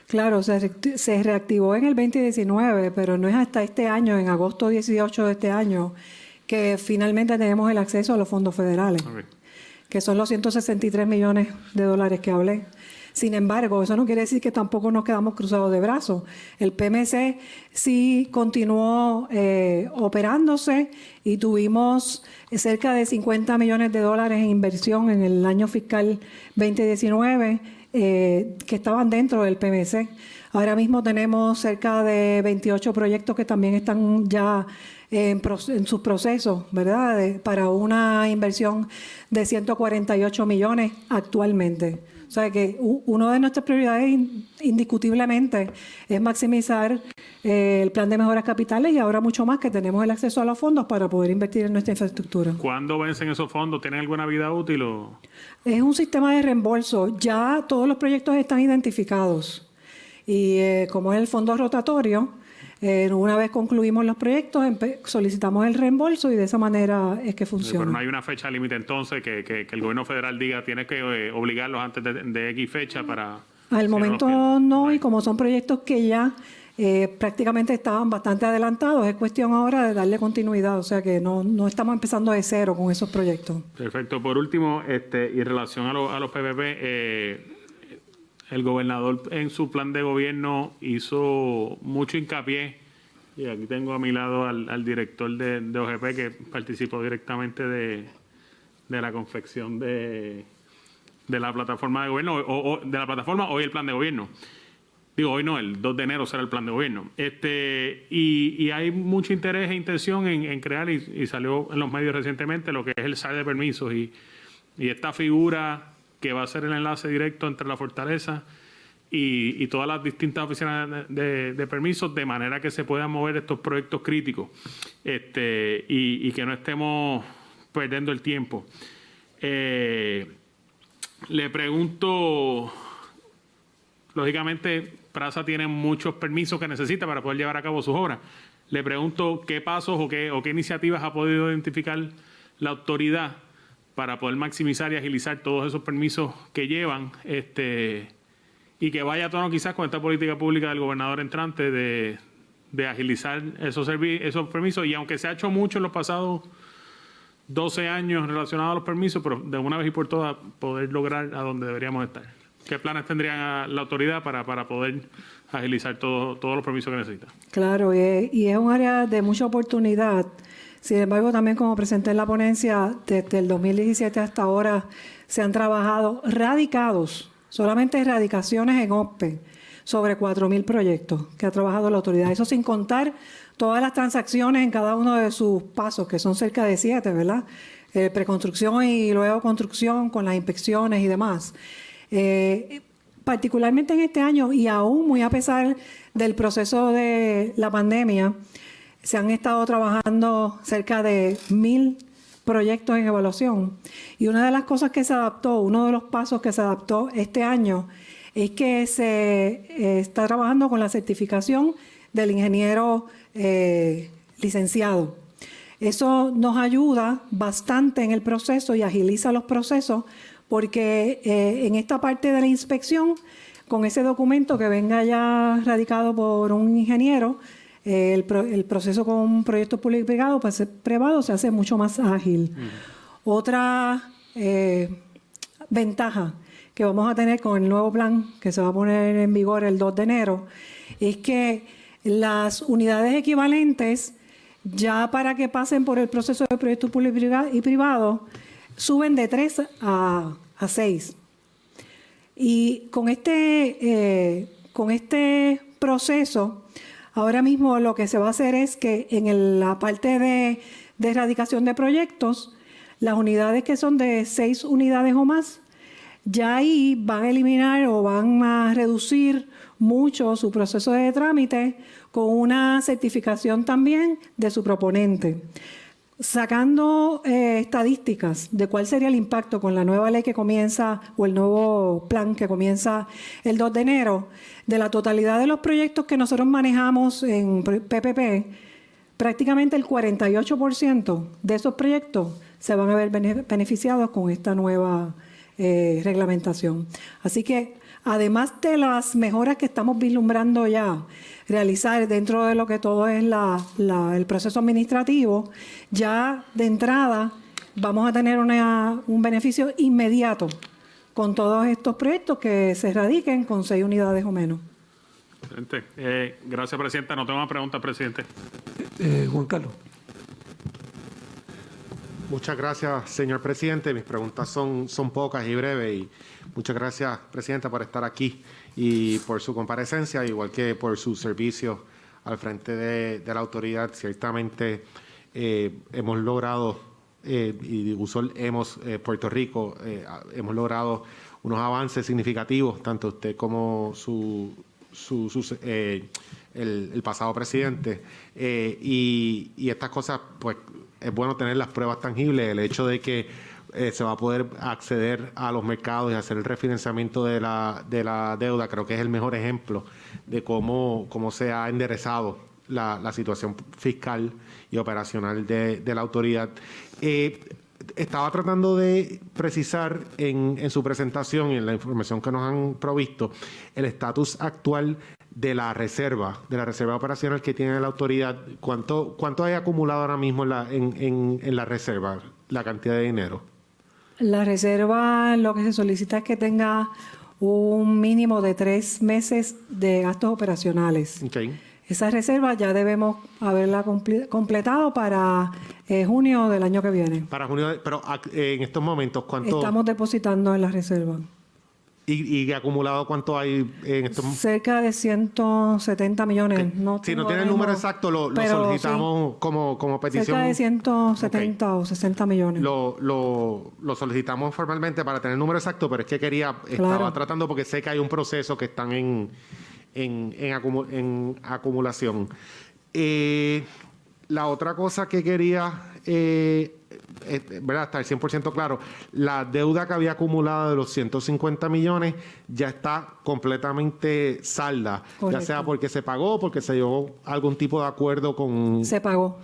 Claro, se reactivó en el 2019, pero no es hasta este año, en agosto 18 de este año, que finalmente tenemos el acceso a los fondos federales, que son los 163 millones de dólares que hablé. Sin embargo, eso no quiere decir que tampoco nos quedamos cruzados de brazos. El PMC sí continuó operándose y tuvimos cerca de 50 millones de dólares en inversión en el año fiscal 2019 que estaban dentro del PMC. Ahora mismo tenemos cerca de 28 proyectos que también están ya en sus procesos, ¿verdad? Para una inversión de 148 millones actualmente. O sea que una de nuestras prioridades indiscutiblemente es maximizar el plan de mejoras capitales y ahora mucho más que tenemos el acceso a los fondos para poder invertir en nuestra infraestructura. ¿Cuándo vencen esos fondos? ¿Tienen alguna vida útil? Es un sistema de reembolso. Ya todos los proyectos están identificados. Y como es el fondo rotatorio, una vez concluimos los proyectos, solicitamos el reembolso y de esa manera es que funciona. Pero no hay una fecha límite entonces que el gobierno federal diga tiene que obligarlos antes de X fecha para... Al momento no, y como son proyectos que ya prácticamente estaban bastante adelantados, es cuestión ahora de darle continuidad, o sea que no estamos empezando de cero con esos proyectos. Perfecto. Por último, y en relación a los PPP, el gobernador en su plan de gobierno hizo mucho hincapié, y aquí tengo a mi lado al director de OGP que participó directamente de la confección de la plataforma de gobierno, o de la plataforma, hoy el plan de gobierno. Digo, hoy no, el 2 de enero será el plan de gobierno. Y hay mucho interés e intención en crear, y salió en los medios recientemente, lo que es el SAR de permisos, y esta figura que va a ser el enlace directo entre la fortaleza y todas las distintas oficinas de permisos, de manera que se puedan mover estos proyectos críticos y que no estemos perdiendo el tiempo. Le pregunto, lógicamente, PRASA tiene muchos permisos que necesita para poder llevar a cabo sus obras. Le pregunto qué pasos o qué iniciativas ha podido identificar la autoridad para poder maximizar y agilizar todos esos permisos que llevan, y que vaya a tono quizás con esta política pública del gobernador entrante de agilizar esos permisos. Y aunque se ha hecho mucho en los pasados 12 años relacionados a los permisos, pero de una vez y por todas poder lograr a donde deberíamos estar. ¿Qué planes tendría la autoridad para poder agilizar todos los permisos que necesita? Claro, y es un área de mucha oportunidad. Sin embargo, también como presenté en la ponencia, desde el 2017 hasta ahora se han trabajado solamente erradicaciones en OSPE, sobre 4,000 proyectos que ha trabajado la autoridad. Eso sin contar todas las transacciones en cada uno de sus pasos, que son cerca de 7, ¿verdad? Preconstrucción y luego construcción con las inspecciones y demás. Particularmente en este año, y aún muy a pesar del proceso de la pandemia, se han estado trabajando cerca de 1,000 proyectos en evaluación. Y una de las cosas que se adaptó, uno de los pasos que se adaptó este año, es que se está trabajando con la certificación del ingeniero licenciado. Eso nos ayuda bastante en el proceso y agiliza los procesos, porque en esta parte de la inspección, con ese documento que venga ya radicado por un ingeniero, el proceso con proyectos públicos y privados se hace mucho más ágil. Otra ventaja que vamos a tener con el nuevo plan que se va a poner en vigor el 2 de enero es que las unidades equivalentes, ya para que pasen por el proceso de proyectos públicos y privados, suben de 3 a 6. Y con este proceso, ahora mismo lo que se va a hacer es que en la parte de erradicación de proyectos, las unidades que son de 6 unidades o más, ya ahí van a eliminar o van a reducir mucho su proceso de trámite con una certificación también de su proponente. Sacando estadísticas de cuál sería el impacto con la nueva ley que comienza o el nuevo plan que comienza el 2 de enero, de la totalidad de los proyectos que nosotros manejamos en PPP, prácticamente el 48% de esos proyectos se van a ver beneficiados con esta nueva reglamentación. Así que, además de las mejoras que estamos vislumbrando ya realizar dentro de lo que todo es el proceso administrativo, ya de entrada vamos a tener un beneficio inmediato con todos estos proyectos que se radiquen con 6 unidades o menos. Excelente. Gracias, Presidenta. No tengo más preguntas, Presidente. Juan Carlos. Muchas gracias, señor presidente. Mis preguntas son pocas y breves. Y muchas gracias, presidenta, por estar aquí y por su comparecencia, igual que por su servicio al frente de la autoridad. Ciertamente hemos logrado, y uso Puerto Rico, hemos logrado unos avances significativos, tanto usted como el pasado presidente. Y estas cosas, pues, es bueno tener las pruebas tangibles, el hecho de que se va a poder acceder a los mercados y hacer el refinanciamiento de la deuda. Creo que es el mejor ejemplo de cómo se ha enderezado la situación fiscal y operacional de la autoridad. Estaba tratando de precisar en su presentación y en la información que nos han provisto el estatus actual de la reserva operacional que tiene la autoridad. ¿Cuánto hay acumulado ahora mismo en la reserva, la cantidad de dinero? La reserva, lo que se solicita es que tenga un mínimo de 3 meses de gastos operacionales. Okay. Esa reserva ya debemos haberla completado para junio del año que viene. Para junio, pero en estos momentos, ¿cuánto? Estamos depositando en la reserva. ¿Y acumulado cuánto hay en estos momentos? Cerca de 170 millones. Okay. Si no tiene el número exacto, lo solicitamos sí, como petición. Cerca de 170 o 60 millones. Lo solicitamos formalmente para tener el número exacto, pero es que estaba tratando porque sé que hay un proceso que están en acumulación. La otra cosa que quería, ¿verdad? Estar 100% claro, la deuda que había acumulado de los 150 millones ya está completamente salda. Correcto. Ya sea porque se pagó, porque se llegó a algún tipo de acuerdo con... Se pagó.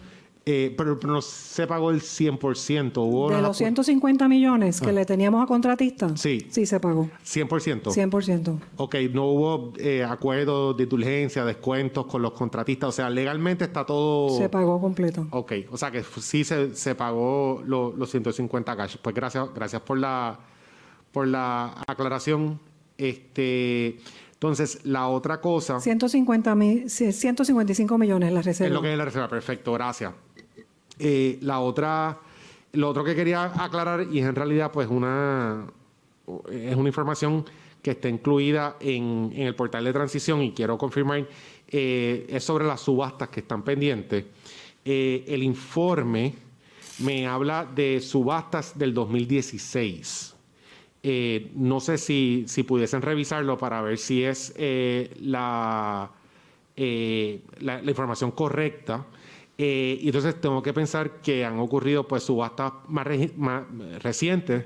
Pero no se pagó el 100%. ¿Hubo de los 150 millones que le teníamos a contratistas? Sí. Sí, se pagó. ¿100%? 100%. Ok, no hubo acuerdos de indulgencia, descuentos con los contratistas. O sea, legalmente está todo... Se pagó completo. Ok, o sea que sí se pagó los 150 cash. Pues gracias por la aclaración. Entonces, la otra cosa... 155 millones la reserva. Es lo que es la reserva. Perfecto, gracias. Lo otro que quería aclarar, y es en realidad pues una información que está incluida en el portal de transición y quiero confirmar, es sobre las subastas que están pendientes. El informe me habla de subastas del 2016. No sé si pudiesen revisarlo para ver si es la información correcta. Y entonces tengo que pensar que han ocurrido pues subastas más recientes,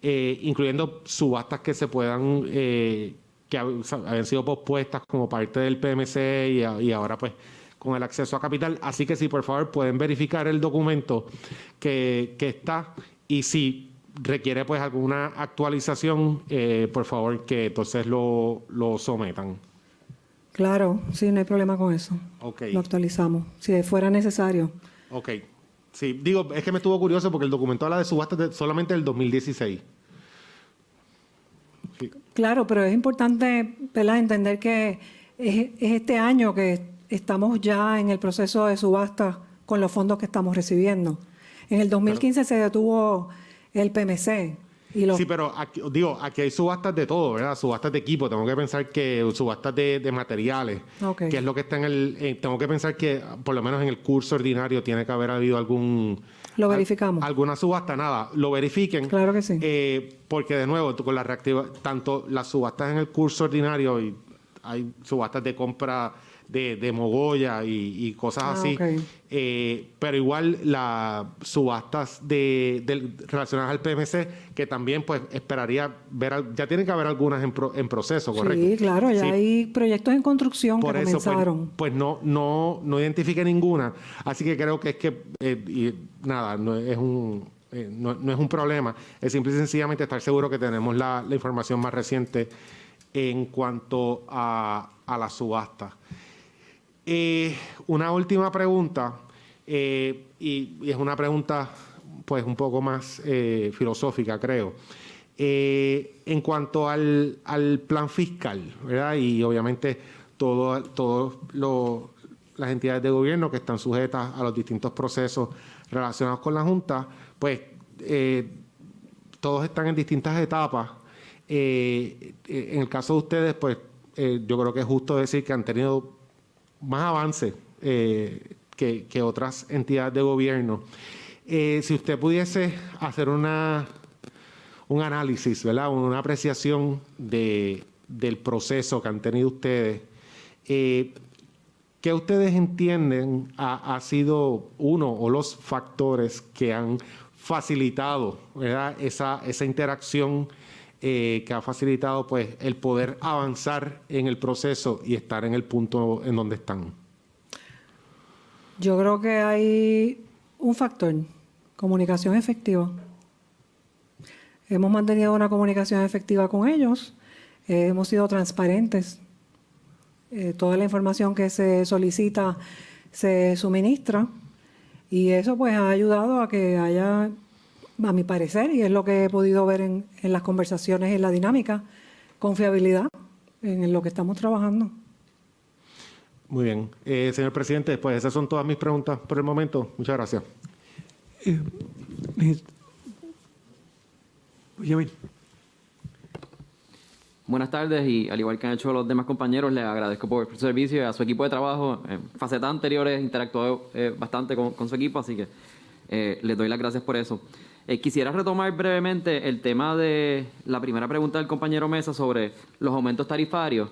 incluyendo subastas que se puedan, que habían sido pospuestas como parte del PMC y ahora pues con el acceso a capital. Así que si por favor pueden verificar el documento que está y si requiere pues alguna actualización, por favor que entonces lo sometan. Claro, sí, no hay problema con eso. Okay. Lo actualizamos, si fuera necesario. Ok. Sí, digo, es que me estuvo curioso porque el documento habla de subastas solamente del 2016. Sí. Claro, pero es importante, ¿verdad?, entender que es este año que estamos ya en el proceso de subasta con los fondos que estamos recibiendo. En el 2015 se detuvo el PMC Y los- Sí, pero aquí, digo, aquí hay subastas de todo, ¿verdad? Subastas de equipo. Tengo que pensar que subastas de materiales, Ok. que es lo que está en tengo que pensar que por lo menos en el curso ordinario tiene que haber habido Lo verificamos. alguna subasta, nada. Lo verifiquen. Claro que sí. Porque de nuevo, con la tanto las subastas en el curso ordinario y hay subastas de compra de mogolla y cosas así. Ok. Pero igual las subastas relacionadas al PMC, que también pues esperaría ver, ya tienen que haber algunas en proceso, ¿correcto? Sí, claro, ya Sí. hay proyectos en construcción Por que eso, comenzaron. pues no identifique ninguna. Así que creo que es que, nada, no es un problema. Es simple y sencillamente estar seguro que tenemos la información más reciente en cuanto a la subasta. Una última pregunta, y es una pregunta pues un poco más filosófica, creo. En cuanto al plan fiscal, ¿verdad? Y obviamente todas las entidades de gobierno que están sujetas a los distintos procesos relacionados con la Junta, pues todos están en distintas etapas. En el caso de ustedes, pues yo creo que es justo decir que han tenido más avance que otras entidades de gobierno. Si usted pudiese hacer un análisis, ¿verdad? Una apreciación del proceso que han tenido ustedes, ¿qué ustedes entienden ha sido uno o los factores que han facilitado, ¿verdad? esa interacción que ha facilitado pues el poder avanzar en el proceso y estar en el punto en donde están? Yo creo que hay un factor, comunicación efectiva. Hemos mantenido una comunicación efectiva con ellos, hemos sido transparentes. Toda la información que se solicita se suministra y eso pues ha ayudado a que haya, a mi parecer, y es lo que he podido ver en las conversaciones y en la dinámica, confiabilidad en lo que estamos trabajando. Muy bien. Señor presidente, pues esas son todas mis preguntas por el momento. Muchas gracias. Yamil. Buenas tardes y al igual que han hecho los demás compañeros, les agradezco por su servicio y a su equipo de trabajo. En facetas anteriores interactué bastante con su equipo, así que les doy las gracias por eso. Quisiera retomar brevemente el tema de la primera pregunta del compañero Mesa sobre los aumentos tarifarios.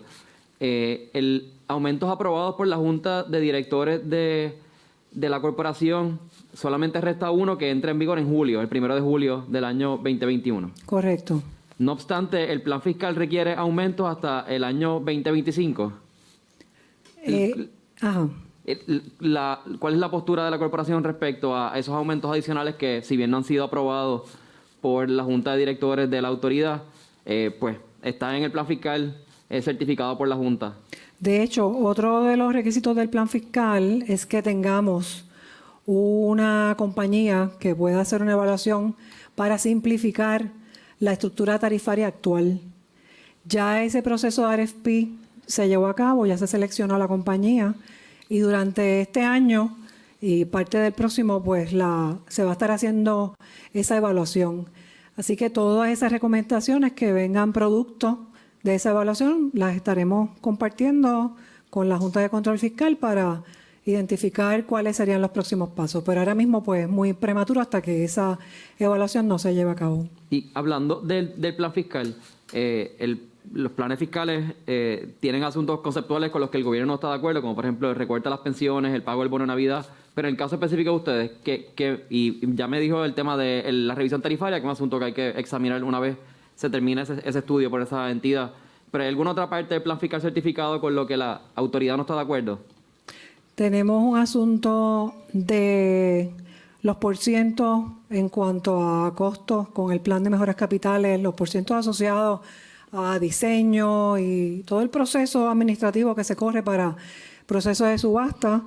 Aumentos aprobados por la Junta de Directores de la corporación, solamente resta uno que entra en vigor en julio, el 1 de julio del año 2021. Correcto. No obstante, el plan fiscal requiere aumentos hasta el año 2025. Ajá. ¿Cuál es la postura de la corporación respecto a esos aumentos adicionales que, si bien no han sido aprobados por la Junta de Directores de la autoridad, pues están en el plan fiscal certificado por la Junta? De hecho, otro de los requisitos del plan fiscal es que tengamos una compañía que pueda hacer una evaluación para simplificar la estructura tarifaria actual. Ya ese proceso de RFP se llevó a cabo, ya se seleccionó a la compañía y durante este año y parte del próximo pues se va a estar haciendo esa evaluación. Así que todas esas recomendaciones que vengan producto de esa evaluación las estaremos compartiendo con la Junta de Control Fiscal para identificar cuáles serían los próximos pasos. Pero ahora mismo pues es muy prematuro hasta que esa evaluación no se lleve a cabo. Y hablando del plan fiscal, los planes fiscales tienen asuntos conceptuales con los que el gobierno no está de acuerdo, como por ejemplo el recorte a las pensiones, el pago del bono de Navidad. Pero en el caso específico de ustedes, y ya me dijo el tema de la revisión tarifaria, que es un asunto que hay que examinar una vez se termine ese estudio por esa entidad. ¿Pero hay alguna otra parte del plan fiscal certificado con lo que la autoridad no está de acuerdo? Tenemos un asunto de los porcientos en cuanto a costos con el plan de mejoras capitales, los porcientos asociados a diseño y todo el proceso administrativo que se corre para procesos de subasta.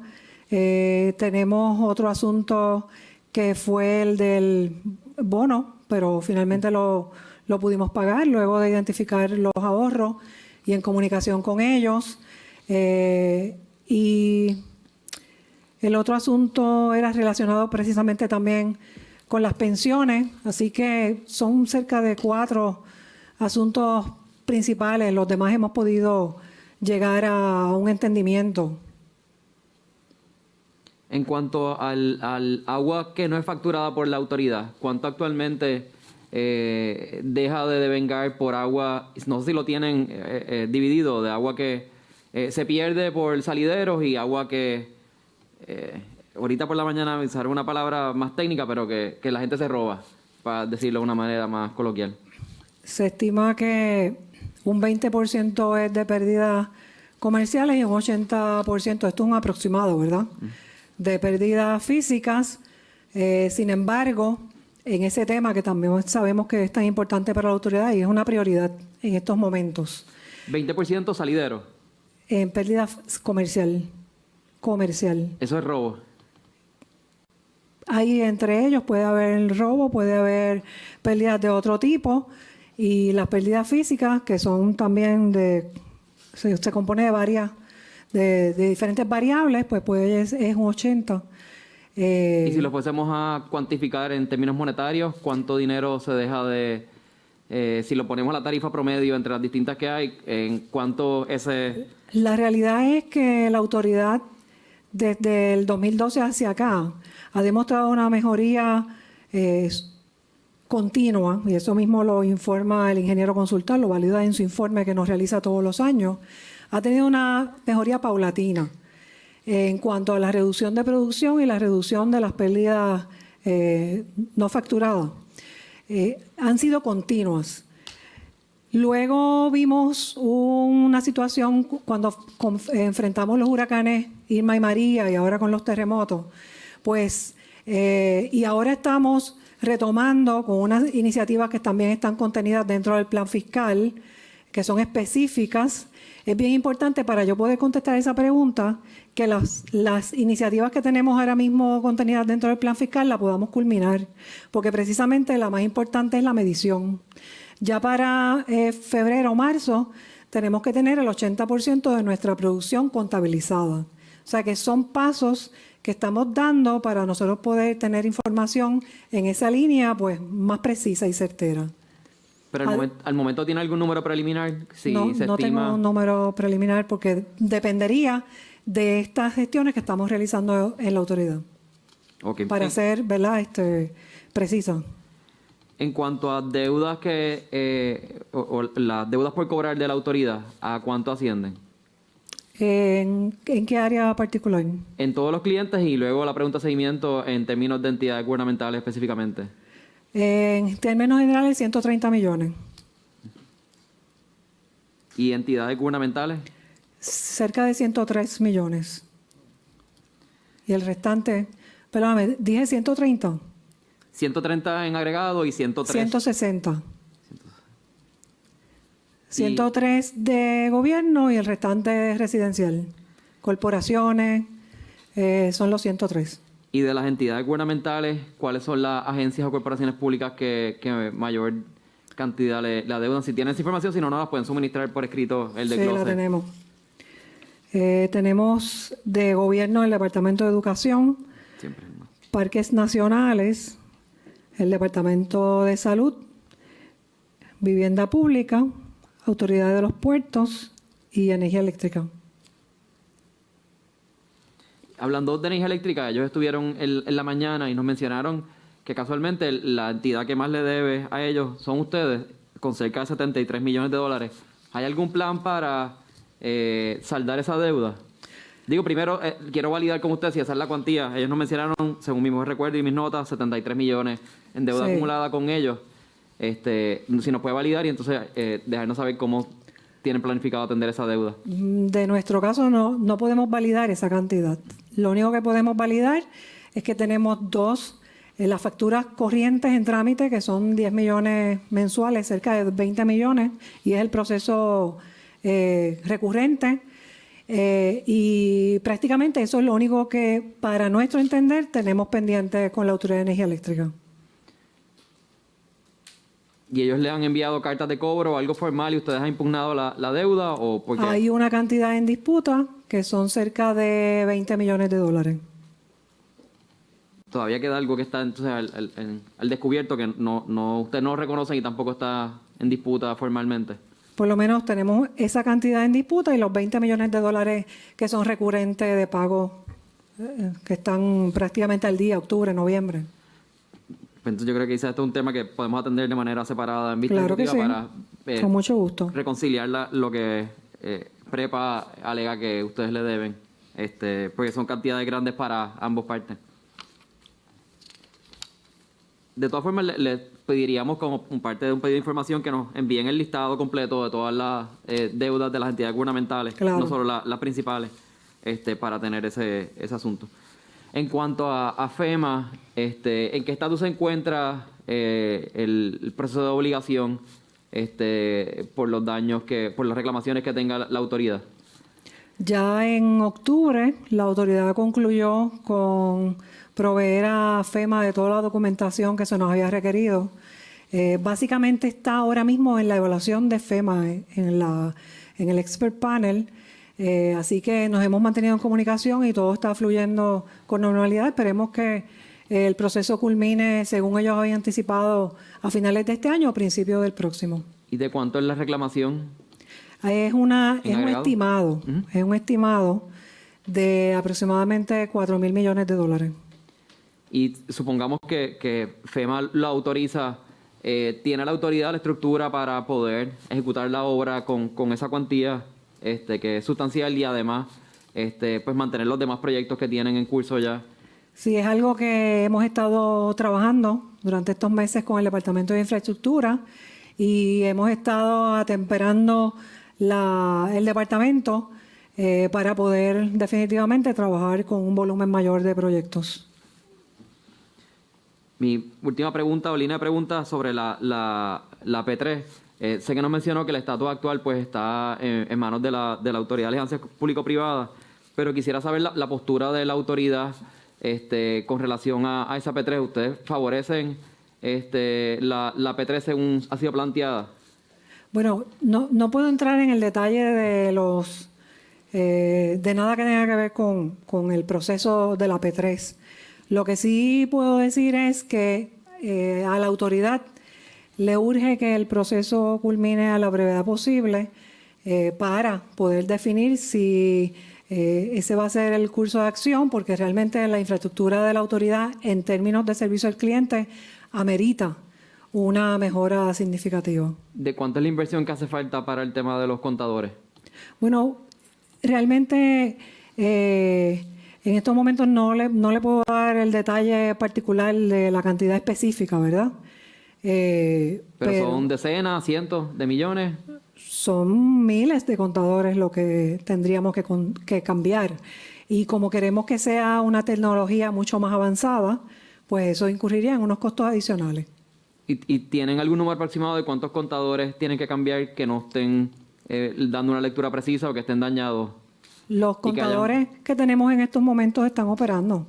Tenemos otro asunto que fue el del bono, pero finalmente lo pudimos pagar luego de identificar los ahorros y en comunicación con ellos. Y el otro asunto era relacionado precisamente también con las pensiones, así que son cerca de 4 asuntos principales. Los demás hemos podido llegar a un entendimiento. En cuanto al agua que no es facturada por la autoridad, ¿cuánto actualmente deja de devengar por agua? No sé si lo tienen dividido, de agua que se pierde por salideros y agua que ahorita por la mañana usaré una palabra más técnica, pero que la gente se roba, para decirlo de una manera más coloquial. Se estima que un 20% es de pérdidas comerciales y un 80%, esto es un aproximado, ¿verdad?, de pérdidas físicas. Sin embargo, en ese tema que también sabemos que es tan importante para la autoridad y es una prioridad en estos momentos. 20% salidero. En pérdida comercial. Eso es robo. Ahí entre ellos puede haber robo, puede haber pérdidas de otro tipo y las pérdidas físicas que son también se compone de varias, de diferentes variables, pues es un 80%. Y si lo fuésemos a cuantificar en términos monetarios, ¿cuánto dinero se deja de, si lo ponemos a la tarifa promedio entre las distintas que hay, en cuánto ese... La realidad es que la autoridad desde el 2012 hacia acá ha demostrado una mejoría continua, y eso mismo lo informa el ingeniero consultor, lo valida en su informe que nos realiza todos los años. Ha tenido una mejoría paulatina en cuanto a la reducción de producción y la reducción de las pérdidas no facturadas. Han sido continuas. Luego vimos una situación cuando enfrentamos los huracanes Irma y María y ahora con los terremotos, pues, y ahora estamos retomando con unas iniciativas que también están contenidas dentro del plan fiscal, que son específicas. Es bien importante para yo poder contestar esa pregunta que las iniciativas que tenemos ahora mismo contenidas dentro del plan fiscal la podamos culminar, porque precisamente la más importante es la medición. Ya para febrero o marzo tenemos que tener el 80% de nuestra producción contabilizada. O sea que son pasos que estamos dando para nosotros poder tener información en esa línea pues más precisa y certera. Pero al momento tiene algún número preliminar, si no, se no estima... tengo un número preliminar porque dependería de estas gestiones que estamos realizando en la autoridad. Okay. Para ser, ¿verdad?, precisa. En cuanto a deudas o las deudas por cobrar de la autoridad, ¿a cuánto ascienden? ¿En qué área particular? En todos los clientes y luego la pregunta de seguimiento en términos de entidades gubernamentales específicamente. En términos generales, 130 millones. ¿Y entidades gubernamentales? Cerca de 103 millones. Y el restante, perdóname, dije 130. 130 en agregado y 103. 160. 103 de gobierno y el restante residencial. Corporaciones, son los 103. Y de las entidades gubernamentales, ¿cuáles son las agencias o corporaciones públicas que mayor cantidad la deudan? Si tienen esa información, si no, no las pueden suministrar por escrito el desglose. Sí, la tenemos. Tenemos de gobierno el Departamento de Educación, Siempre. Parques Nacionales, el Departamento de Salud, Vivienda Pública, Autoridad de los Puertos y Energía Eléctrica. Hablando de energía eléctrica, ellos estuvieron en la mañana y nos mencionaron que casualmente la entidad que más le debe a ellos son ustedes, con cerca de 73 millones de dólares. ¿Hay algún plan para saldar esa deuda? Digo, primero, quiero validar con ustedes si esa es la cuantía. Ellos nos mencionaron, según mi mejor recuerdo y mis notas, 73 millones en deuda acumulada con ellos. Si nos puede validar y entonces dejarnos saber cómo tienen planificado atender esa deuda. De nuestro caso no podemos validar esa cantidad. Lo único que podemos validar es que tenemos las facturas corrientes en trámite, que son 10 millones mensuales, cerca de 20 millones, y es el proceso recurrente. Y prácticamente eso es lo único que, para nuestro entender, tenemos pendiente con la Autoridad de Energía Eléctrica. ¿Y ellos le han enviado cartas de cobro o algo formal y ustedes han impugnado la deuda o por qué? Hay una cantidad en disputa que son cerca de 20 millones de dólares. todavía queda algo que está entonces al descubierto que ustedes no reconocen y tampoco está en disputa formalmente. Por lo menos tenemos esa cantidad en disputa y los 20 millones de dólares que son recurrentes de pago, que están prácticamente al día, octubre, noviembre. Entonces yo creo que quizás esto es un tema que podemos atender de manera separada en vista Claro que ejecutiva sí, para con mucho gusto. reconciliar lo que Prepa alega que ustedes le deben, porque son cantidades grandes para ambas partes. De todas formas, les pediríamos como parte de un pedido de información que nos envíen el listado completo de todas las deudas de las entidades gubernamentales, Claro. no solo las principales, para tener ese asunto. En cuanto a FEMA, ¿en qué estatus se encuentra el proceso de obligación por los daños por las reclamaciones que tenga la autoridad? Ya en octubre, la autoridad concluyó con proveer a FEMA de toda la documentación que se nos había requerido. Básicamente está ahora mismo en la evaluación de FEMA, en el Expert Panel. Así que nos hemos mantenido en comunicación y todo está fluyendo con normalidad. Esperemos que el proceso culmine, según ellos habían anticipado, a finales de este año o principios del próximo. ¿Y de cuánto es la reclamación? Es un agregado? estimado, es un estimado de aproximadamente 4.000 millones de dólares. Y supongamos que FEMA lo autoriza, ¿tiene la autoridad la estructura para poder ejecutar la obra con esa cuantía que es sustancial y además pues mantener los demás proyectos que tienen en curso ya? Sí, es algo que hemos estado trabajando durante estos meses con el Departamento de Infraestructura y hemos estado atemperando el departamento para poder definitivamente trabajar con un volumen mayor de proyectos. Mi última pregunta o línea de preguntas sobre la P3. Sé que nos mencionó que el estatus actual pues está en manos de la Autoridad de Alianzas Público-Privadas, pero quisiera saber la postura de la autoridad con relación a esa P3. ¿Ustedes favorecen la P3 según ha sido planteada? Bueno, no puedo entrar en el detalle de de nada que tenga que ver con el proceso de la P3. Lo que sí puedo decir es que a la autoridad le urge que el proceso culmine a la brevedad posible para poder definir si ese va a ser el curso de acción, porque realmente la infraestructura de la autoridad en términos de servicio al cliente amerita una mejora significativa. ¿De cuánto es la inversión que hace falta para el tema de los contadores? Bueno, realmente en estos momentos no le puedo dar el detalle particular de la cantidad específica, ¿verdad? Pero son decenas, cientos de millones. Son miles de contadores lo que tendríamos que cambiar. Y como queremos que sea una tecnología mucho más avanzada, pues eso incurriría en unos costos adicionales. ¿Y tienen algún número aproximado de cuántos contadores tienen que cambiar que no estén dando una lectura precisa o que estén dañados? Los contadores que tenemos en estos momentos están operando.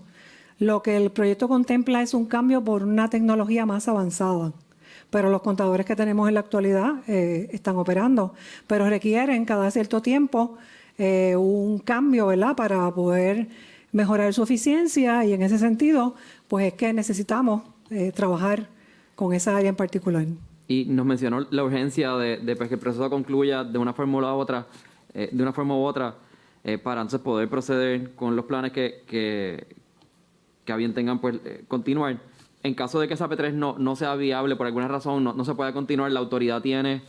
Lo que el proyecto contempla es un cambio por una tecnología más avanzada. Pero los contadores que tenemos en la actualidad están operando, pero requieren cada cierto tiempo un cambio, ¿verdad?, para poder mejorar su eficiencia, y en ese sentido, pues es que necesitamos trabajar con esa área en particular. Y nos mencionó la urgencia de pues, que el proceso concluya de una forma u otra, para entonces poder proceder con los planes que a bien tengan pues continuar. En caso de que esa P3 no sea viable por alguna razón, no se pueda continuar, la autoridad tiene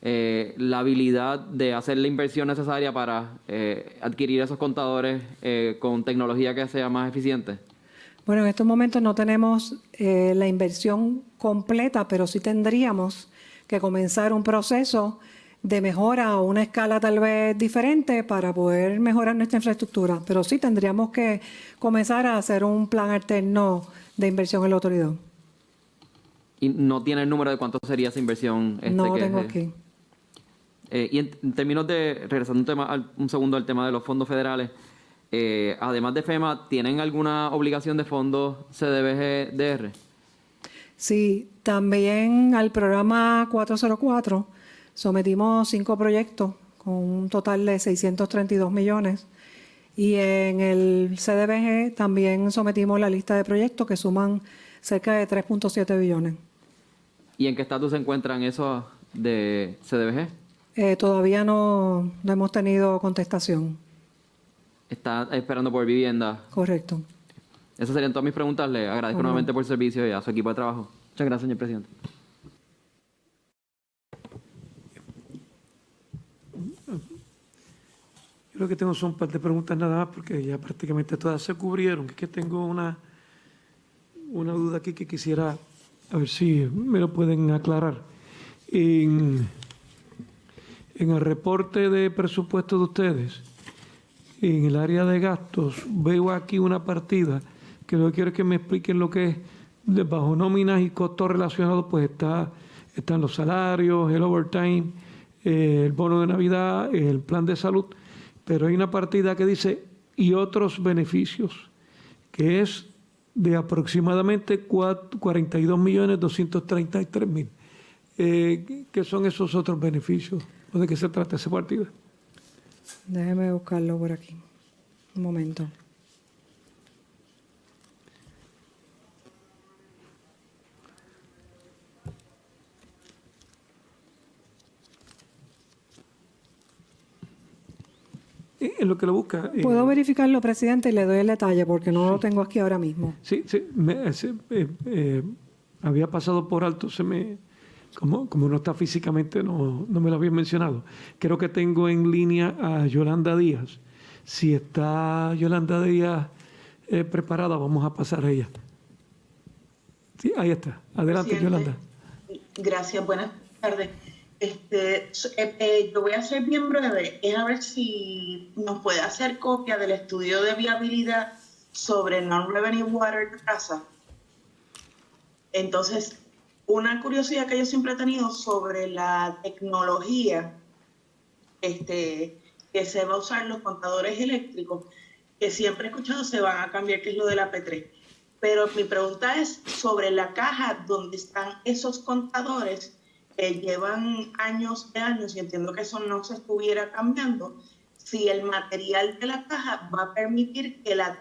la habilidad de hacer la inversión necesaria para adquirir esos contadores con tecnología que sea más eficiente. Bueno, en estos momentos no tenemos la inversión completa, pero sí tendríamos que comenzar un proceso de mejora a una escala tal vez diferente para poder mejorar nuestra infraestructura. Pero sí tendríamos que comenzar a hacer un plan alterno de inversión en la autoridad. ¿Y no tiene el número de cuánto sería esa inversión? No tengo aquí. Y en términos de, regresando un segundo al tema de los fondos federales, además de FEMA, ¿tienen alguna obligación de fondos CDBG-DR? Sí, también al programa 404 sometimos 5 proyectos con un total de 632 millones Y en el CDBG también sometimos la lista de proyectos que suman cerca de 3.7 billones. ¿Y en qué estatus se encuentran esos de CDBG? Todavía no hemos tenido contestación. ¿Está esperando por vivienda? Correcto. Esas serían todas mis preguntas. Le agradezco nuevamente por el servicio y a su equipo de trabajo. Muchas gracias, señor presidente. Yo lo que tengo son un par de preguntas nada más, porque ya prácticamente todas se cubrieron. Es que tengo una duda aquí que quisiera, a ver si me lo pueden aclarar. En el reporte de presupuesto de ustedes, en el área de gastos, veo aquí una partida que lo que quiero es que me expliquen lo que es de bajo nóminas y costos relacionados, pues están los salarios, el overtime, el bono de Navidad, el plan de salud, pero hay una partida que dice y otros beneficios, que es de aproximadamente 42.233.000. ¿Qué son esos otros beneficios? ¿O de qué se trata esa partida? Déjeme buscarlo por aquí. Un momento. En lo que lo busca. Puedo verificarlo, presidente, y le doy el detalle porque no lo tengo aquí ahora mismo. Sí, había pasado por alto, como no está físicamente, no me lo había mencionado. Creo que tengo en línea a Yolanda Díaz. Si está Yolanda Díaz preparada, vamos a pasar a ella. Sí, ahí está. Adelante, Presidente, Yolanda. Gracias, buenas tardes. Yo voy a ser bien breve, es a ver si nos puede hacer copia del estudio de viabilidad sobre non-revenue water de casa. Entonces, una curiosidad que yo siempre he tenido sobre la tecnología que se va a usar en los contadores eléctricos, que siempre he escuchado se van a cambiar, que es lo de la P3. Pero mi pregunta es sobre la caja donde están esos contadores que llevan años y entiendo que eso no se estuviera cambiando, si el material de la caja va a permitir que la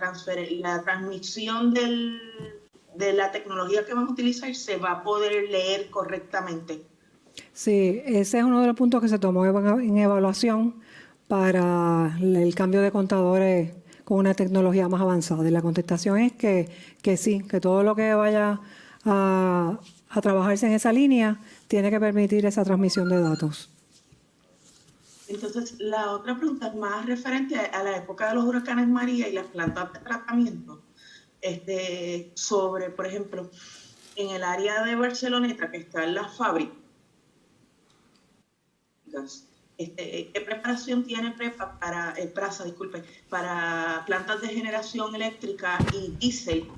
transmisión de la tecnología que vamos a utilizar se va a poder leer correctamente. Sí, ese es uno de los puntos que se tomó en evaluación para el cambio de contadores con una tecnología más avanzada. Y la contestación es que sí, que todo lo que vaya a trabajarse en esa línea tiene que permitir esa transmisión de datos. Entonces, la otra pregunta es más referente a la época de los huracanes María y las plantas de tratamiento. Sobre, por ejemplo, en el área de Barceloneta, que están las fábricas, ¿qué preparación tiene PREPA para plantas de generación eléctrica y diésel?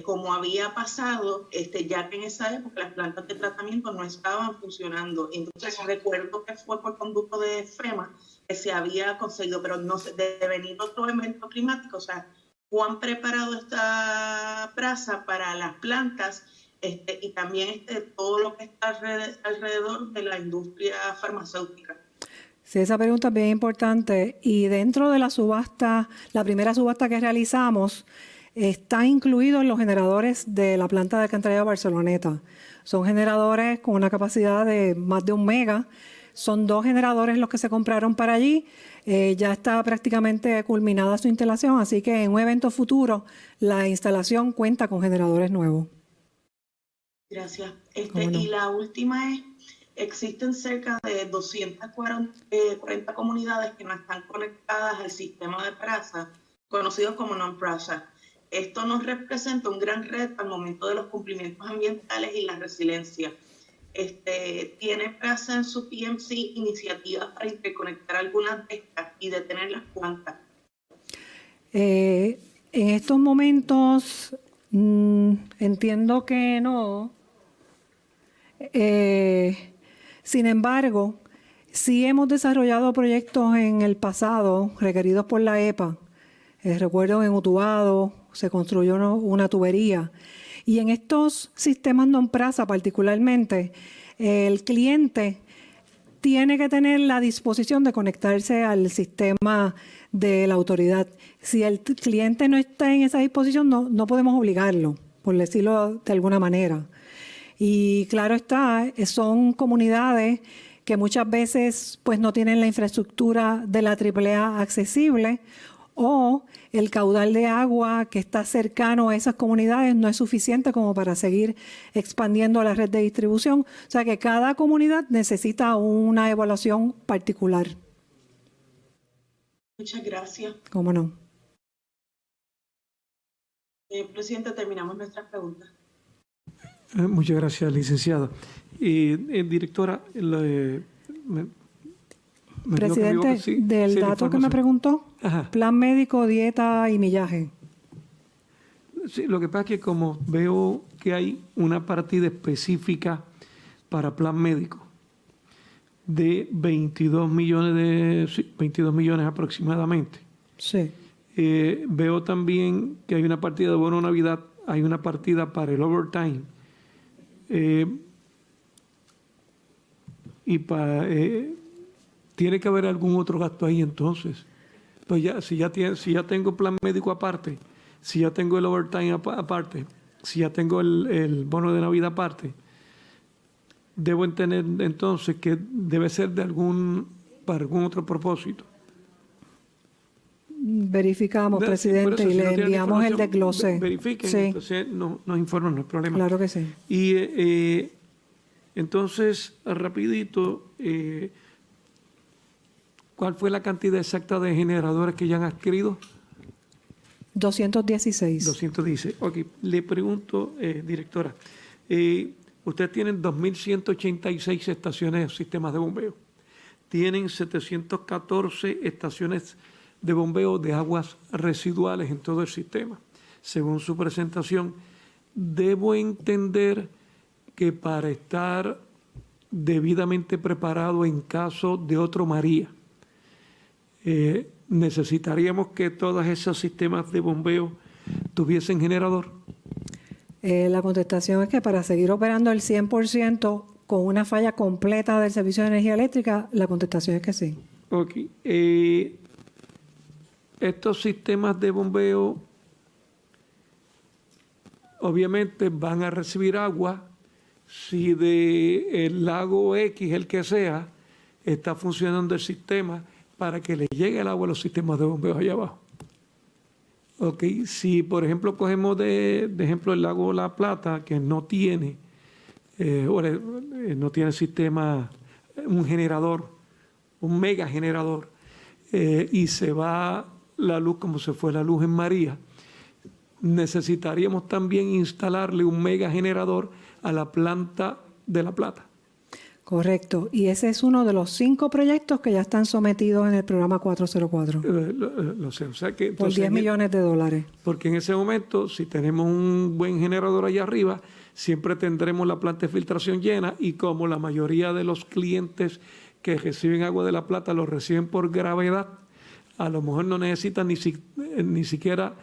Como había pasado, ya que en esa época las plantas de tratamiento no estaban funcionando. Entonces recuerdo que fue por conducto de FEMA que se había conseguido, pero no sé, de venir otro evento climático, o sea, ¿cuán preparado está PRASA para las plantas y también todo lo que está alrededor de la industria farmacéutica? Sí, esa pregunta es bien importante. Y dentro de la subasta, la primera subasta que realizamos, está incluido en los generadores de la planta de alcantarillado Barceloneta. Son generadores con una capacidad de más de 1 mega. Son 2 generadores los que se compraron para allí. Ya está prácticamente culminada su instalación, así que en un evento futuro la instalación cuenta con generadores nuevos. Gracias. ¿Cómo no? Y la última es, existen cerca de 240 comunidades que no están conectadas al sistema de PRASA, conocido como non-PRASA. Esto nos representa un gran reto al momento de los cumplimientos ambientales y la resiliencia. ¿Tiene PRASA en su PMC iniciativas para interconectar algunas de estas y detener las plantas? En estos momentos entiendo que no. Sin embargo, sí hemos desarrollado proyectos en el pasado requeridos por la EPA. Recuerdo en Utuado se construyó una tubería. Y en estos sistemas non-PRASA particularmente, el cliente tiene que tener la disposición de conectarse al sistema de la autoridad. Si el cliente no está en esa disposición, no podemos obligarlo, por decirlo de alguna manera. Y claro está, son comunidades que muchas veces pues no tienen la infraestructura de la AAA accesible, o el caudal de agua que está cercano a esas comunidades no es suficiente como para seguir expandiendo la red de distribución. O sea que cada comunidad necesita una evaluación particular. Muchas gracias. ¿Cómo no? Presidente, terminamos nuestras preguntas. Muchas gracias, licenciada. Directora, Presidente, del dato que me preguntó, Ajá. plan médico, dieta y millaje. Sí, lo que pasa es que como veo que hay una partida específica para plan médico de 22 millones aproximadamente. Sí. Veo también que hay una partida de bono Navidad, hay una partida para el overtime. Tiene que haber algún otro gasto ahí entonces. Pues ya, si ya tengo plan médico aparte, si ya tengo el overtime aparte, si ya tengo el bono de Navidad aparte, debo entender entonces que debe ser para algún otro propósito. Verificamos, Sí, presidente, por eso, y si le no tienen enviamos el información, desglose. Verifiquen, Sí, entonces nos informan, no hay problema. claro que sí. Y entonces, rapidito, ¿cuál fue la cantidad exacta de generadores que ya han adquirido? 216. 216. Ok, le pregunto, directora, ustedes tienen 2.186 estaciones, sistemas de bombeo. Tienen 714 estaciones de bombeo de aguas residuales en todo el sistema. Según su presentación, debo entender que para estar debidamente preparado en caso de otro María, necesitaríamos que todos esos sistemas de bombeo tuviesen generador. La contestación es que para seguir operando el 100% con una falla completa del servicio de energía eléctrica, la contestación es que sí. Ok. Estos sistemas de bombeo obviamente van a recibir agua si del lago X, el que sea, está funcionando el sistema para que le llegue el agua a los sistemas de bombeo allá abajo. Ok, si por ejemplo cogemos de ejemplo el lago La Plata, que no tiene sistema, un generador, un mega generador, y se va la luz como se fue la luz en María, necesitaríamos también instalarle un mega generador a la planta de La Plata. Correcto. Y ese es uno de los 5 proyectos que ya están sometidos en el programa 404. Lo sé, o sea que Por entonces, $10 millones. porque en ese momento, si tenemos un buen generador allá arriba, siempre tendremos la planta de filtración llena, y como la mayoría de los clientes que reciben agua de La Plata lo reciben por gravedad, a lo mejor no necesitan ni siquiera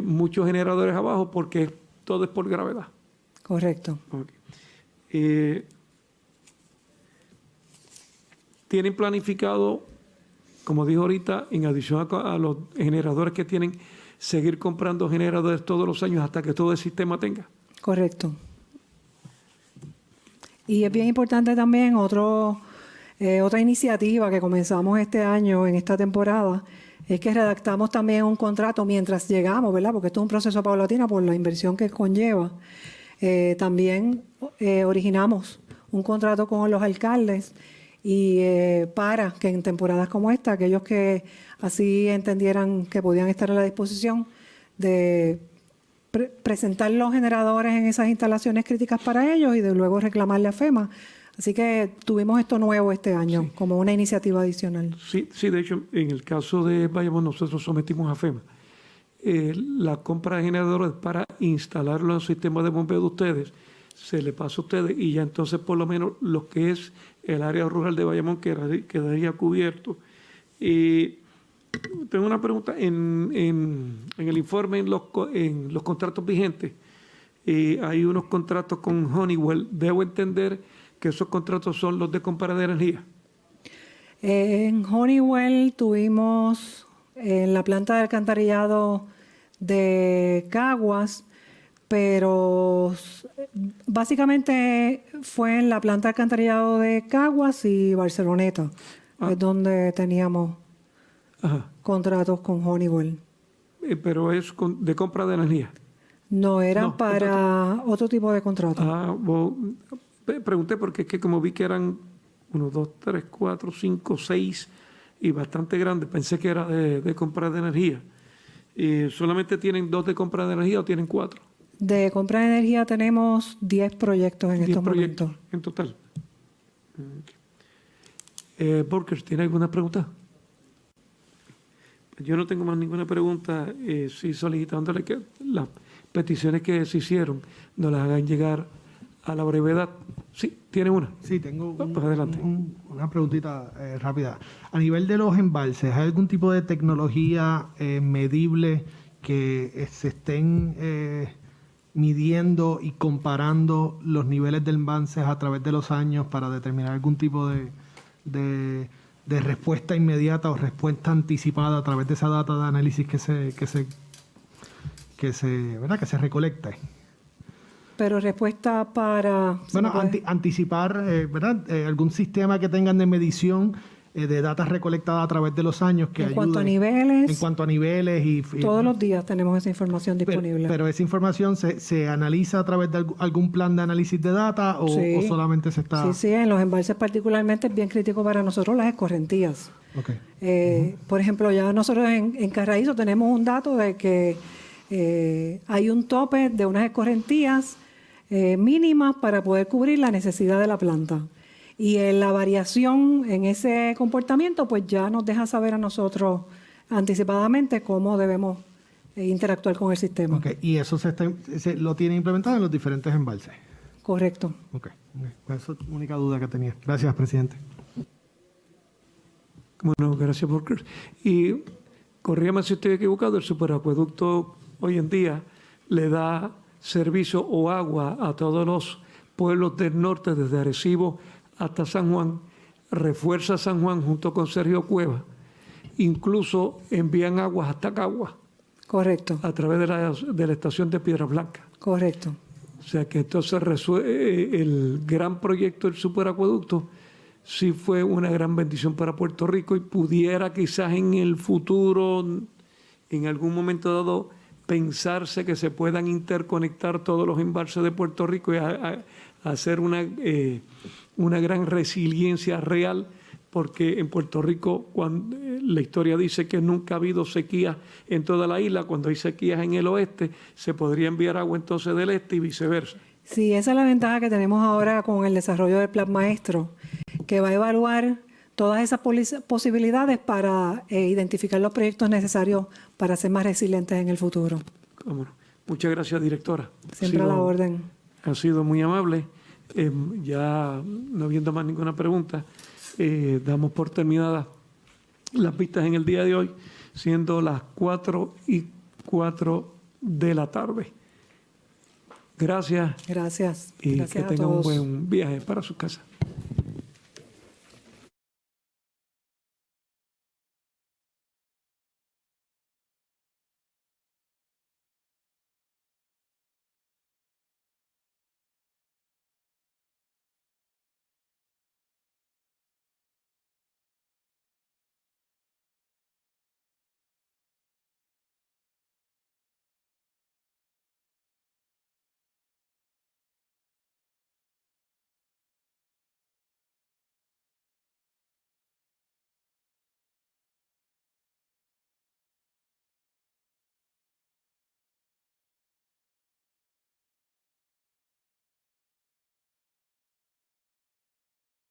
muchos generadores abajo, porque todo es por gravedad. Correcto. Okay. ¿Tienen planificado, como dijo ahorita, en adición a los generadores que tienen, seguir comprando generadores todos los años hasta que todo el sistema tenga? Correcto. Y es bien importante también otra iniciativa que comenzamos este año, en esta temporada, es que redactamos también un contrato mientras llegamos, ¿verdad? Porque esto es un proceso paulatino por la inversión que conlleva. También originamos un contrato con los alcaldes y para que en temporadas como esta, aquellos que así entendieran que podían estar a la disposición de presentar los generadores en esas instalaciones críticas para ellos y de luego reclamarle a FEMA. Así que tuvimos esto nuevo este año, sí, como una iniciativa adicional. Sí, de hecho, en el caso de Bayamón, nosotros sometimos a FEMA la compra de generadores para instalarlo en el sistema de bombeo de ustedes. Se le pasa a ustedes y ya entonces por lo menos lo que es el área rural de Bayamón quedaría cubierto. Tengo una pregunta. En el informe, en los contratos vigentes, hay unos contratos con Honeywell. Debo entender que esos contratos son los de compra de energía. En Honeywell tuvimos en la planta de alcantarillado de Caguas, pero básicamente fue en la planta de alcantarillado de Caguas y Barceloneta, es donde teníamos Ajá. contratos con Honeywell. Pero es de compra de energía. No, eran No, para otro tipo de contratos. Pregunté porque es que como vi que eran 1, 2, 3, 4, 5, 6 y bastante grandes, pensé que era de compra de energía. ¿Solamente tienen 2 de compra de energía o tienen 4? De compra de energía tenemos 10 proyectos en 10 estos proyectos momentos. en total. Borges, ¿tiene alguna pregunta? Yo no tengo más ninguna pregunta. Sí, solicitándole que las peticiones que se hicieron nos las hagan llegar a la brevedad. Sí, tiene una. Sí, tengo Pues adelante. una preguntita rápida. A nivel de los embalses, ¿hay algún tipo de tecnología medible que se estén midiendo y comparando los niveles de embalses a través de los años para determinar algún tipo de respuesta inmediata o respuesta anticipada a través de esa data de análisis que se recolecta? Pero respuesta para... Bueno, anticipar, ¿verdad? Algún sistema que tengan de medición de datos recolectadas a través de los años que en ayude. cuanto a niveles, En cuanto a niveles y todos los días tenemos esa información disponible. Pero esa información se analiza a través de algún plan de análisis de data o, Sí. o solamente se está... Sí, en los embalses particularmente es bien crítico para nosotros las escorrentías. Okay. Por ejemplo, ya nosotros en Carraízo tenemos un dato de que hay un tope de unas escorrentías mínimas para poder cubrir la necesidad de la planta. Y la variación en ese comportamiento pues ya nos deja saber a nosotros anticipadamente cómo debemos interactuar con el sistema. Okay. Y eso lo tiene implementado en los diferentes embalses. Correcto. Okay. Esa es la única duda que tenía. Gracias, presidente. Bueno, gracias, Borges. Y corrígame si estoy equivocado, el superacueducto hoy en día le da servicio o agua a todos los pueblos del norte, desde Arecibo hasta San Juan, refuerza San Juan junto con Sergio Cueva, incluso envían aguas hasta Caguas Correcto. a través de la estación de Piedra Blanca. Correcto. O sea que entonces el gran proyecto del superacueducto sí fue una gran bendición para Puerto Rico y pudiera quizás en el futuro, en algún momento dado, pensarse que se puedan interconectar todos los embalses de Puerto Rico y hacer una gran resiliencia real, porque en Puerto Rico la historia dice que nunca ha habido sequía en toda la isla. Cuando hay sequías en el oeste, se podría enviar agua entonces del este y viceversa. Sí, esa es la ventaja que tenemos ahora con el desarrollo del Plan Maestro, que va a evaluar todas esas posibilidades para identificar los proyectos necesarios para ser más resilientes en el futuro. Bueno, muchas gracias, directora. Siempre a la orden. Ha sido muy amable. Ya no habiendo más ninguna pregunta, damos por terminadas las vistas en el día de hoy, siendo las 4:04 de la tarde. Gracias. Gracias. Y Gracias que a tengan un todos. buen viaje para su casa.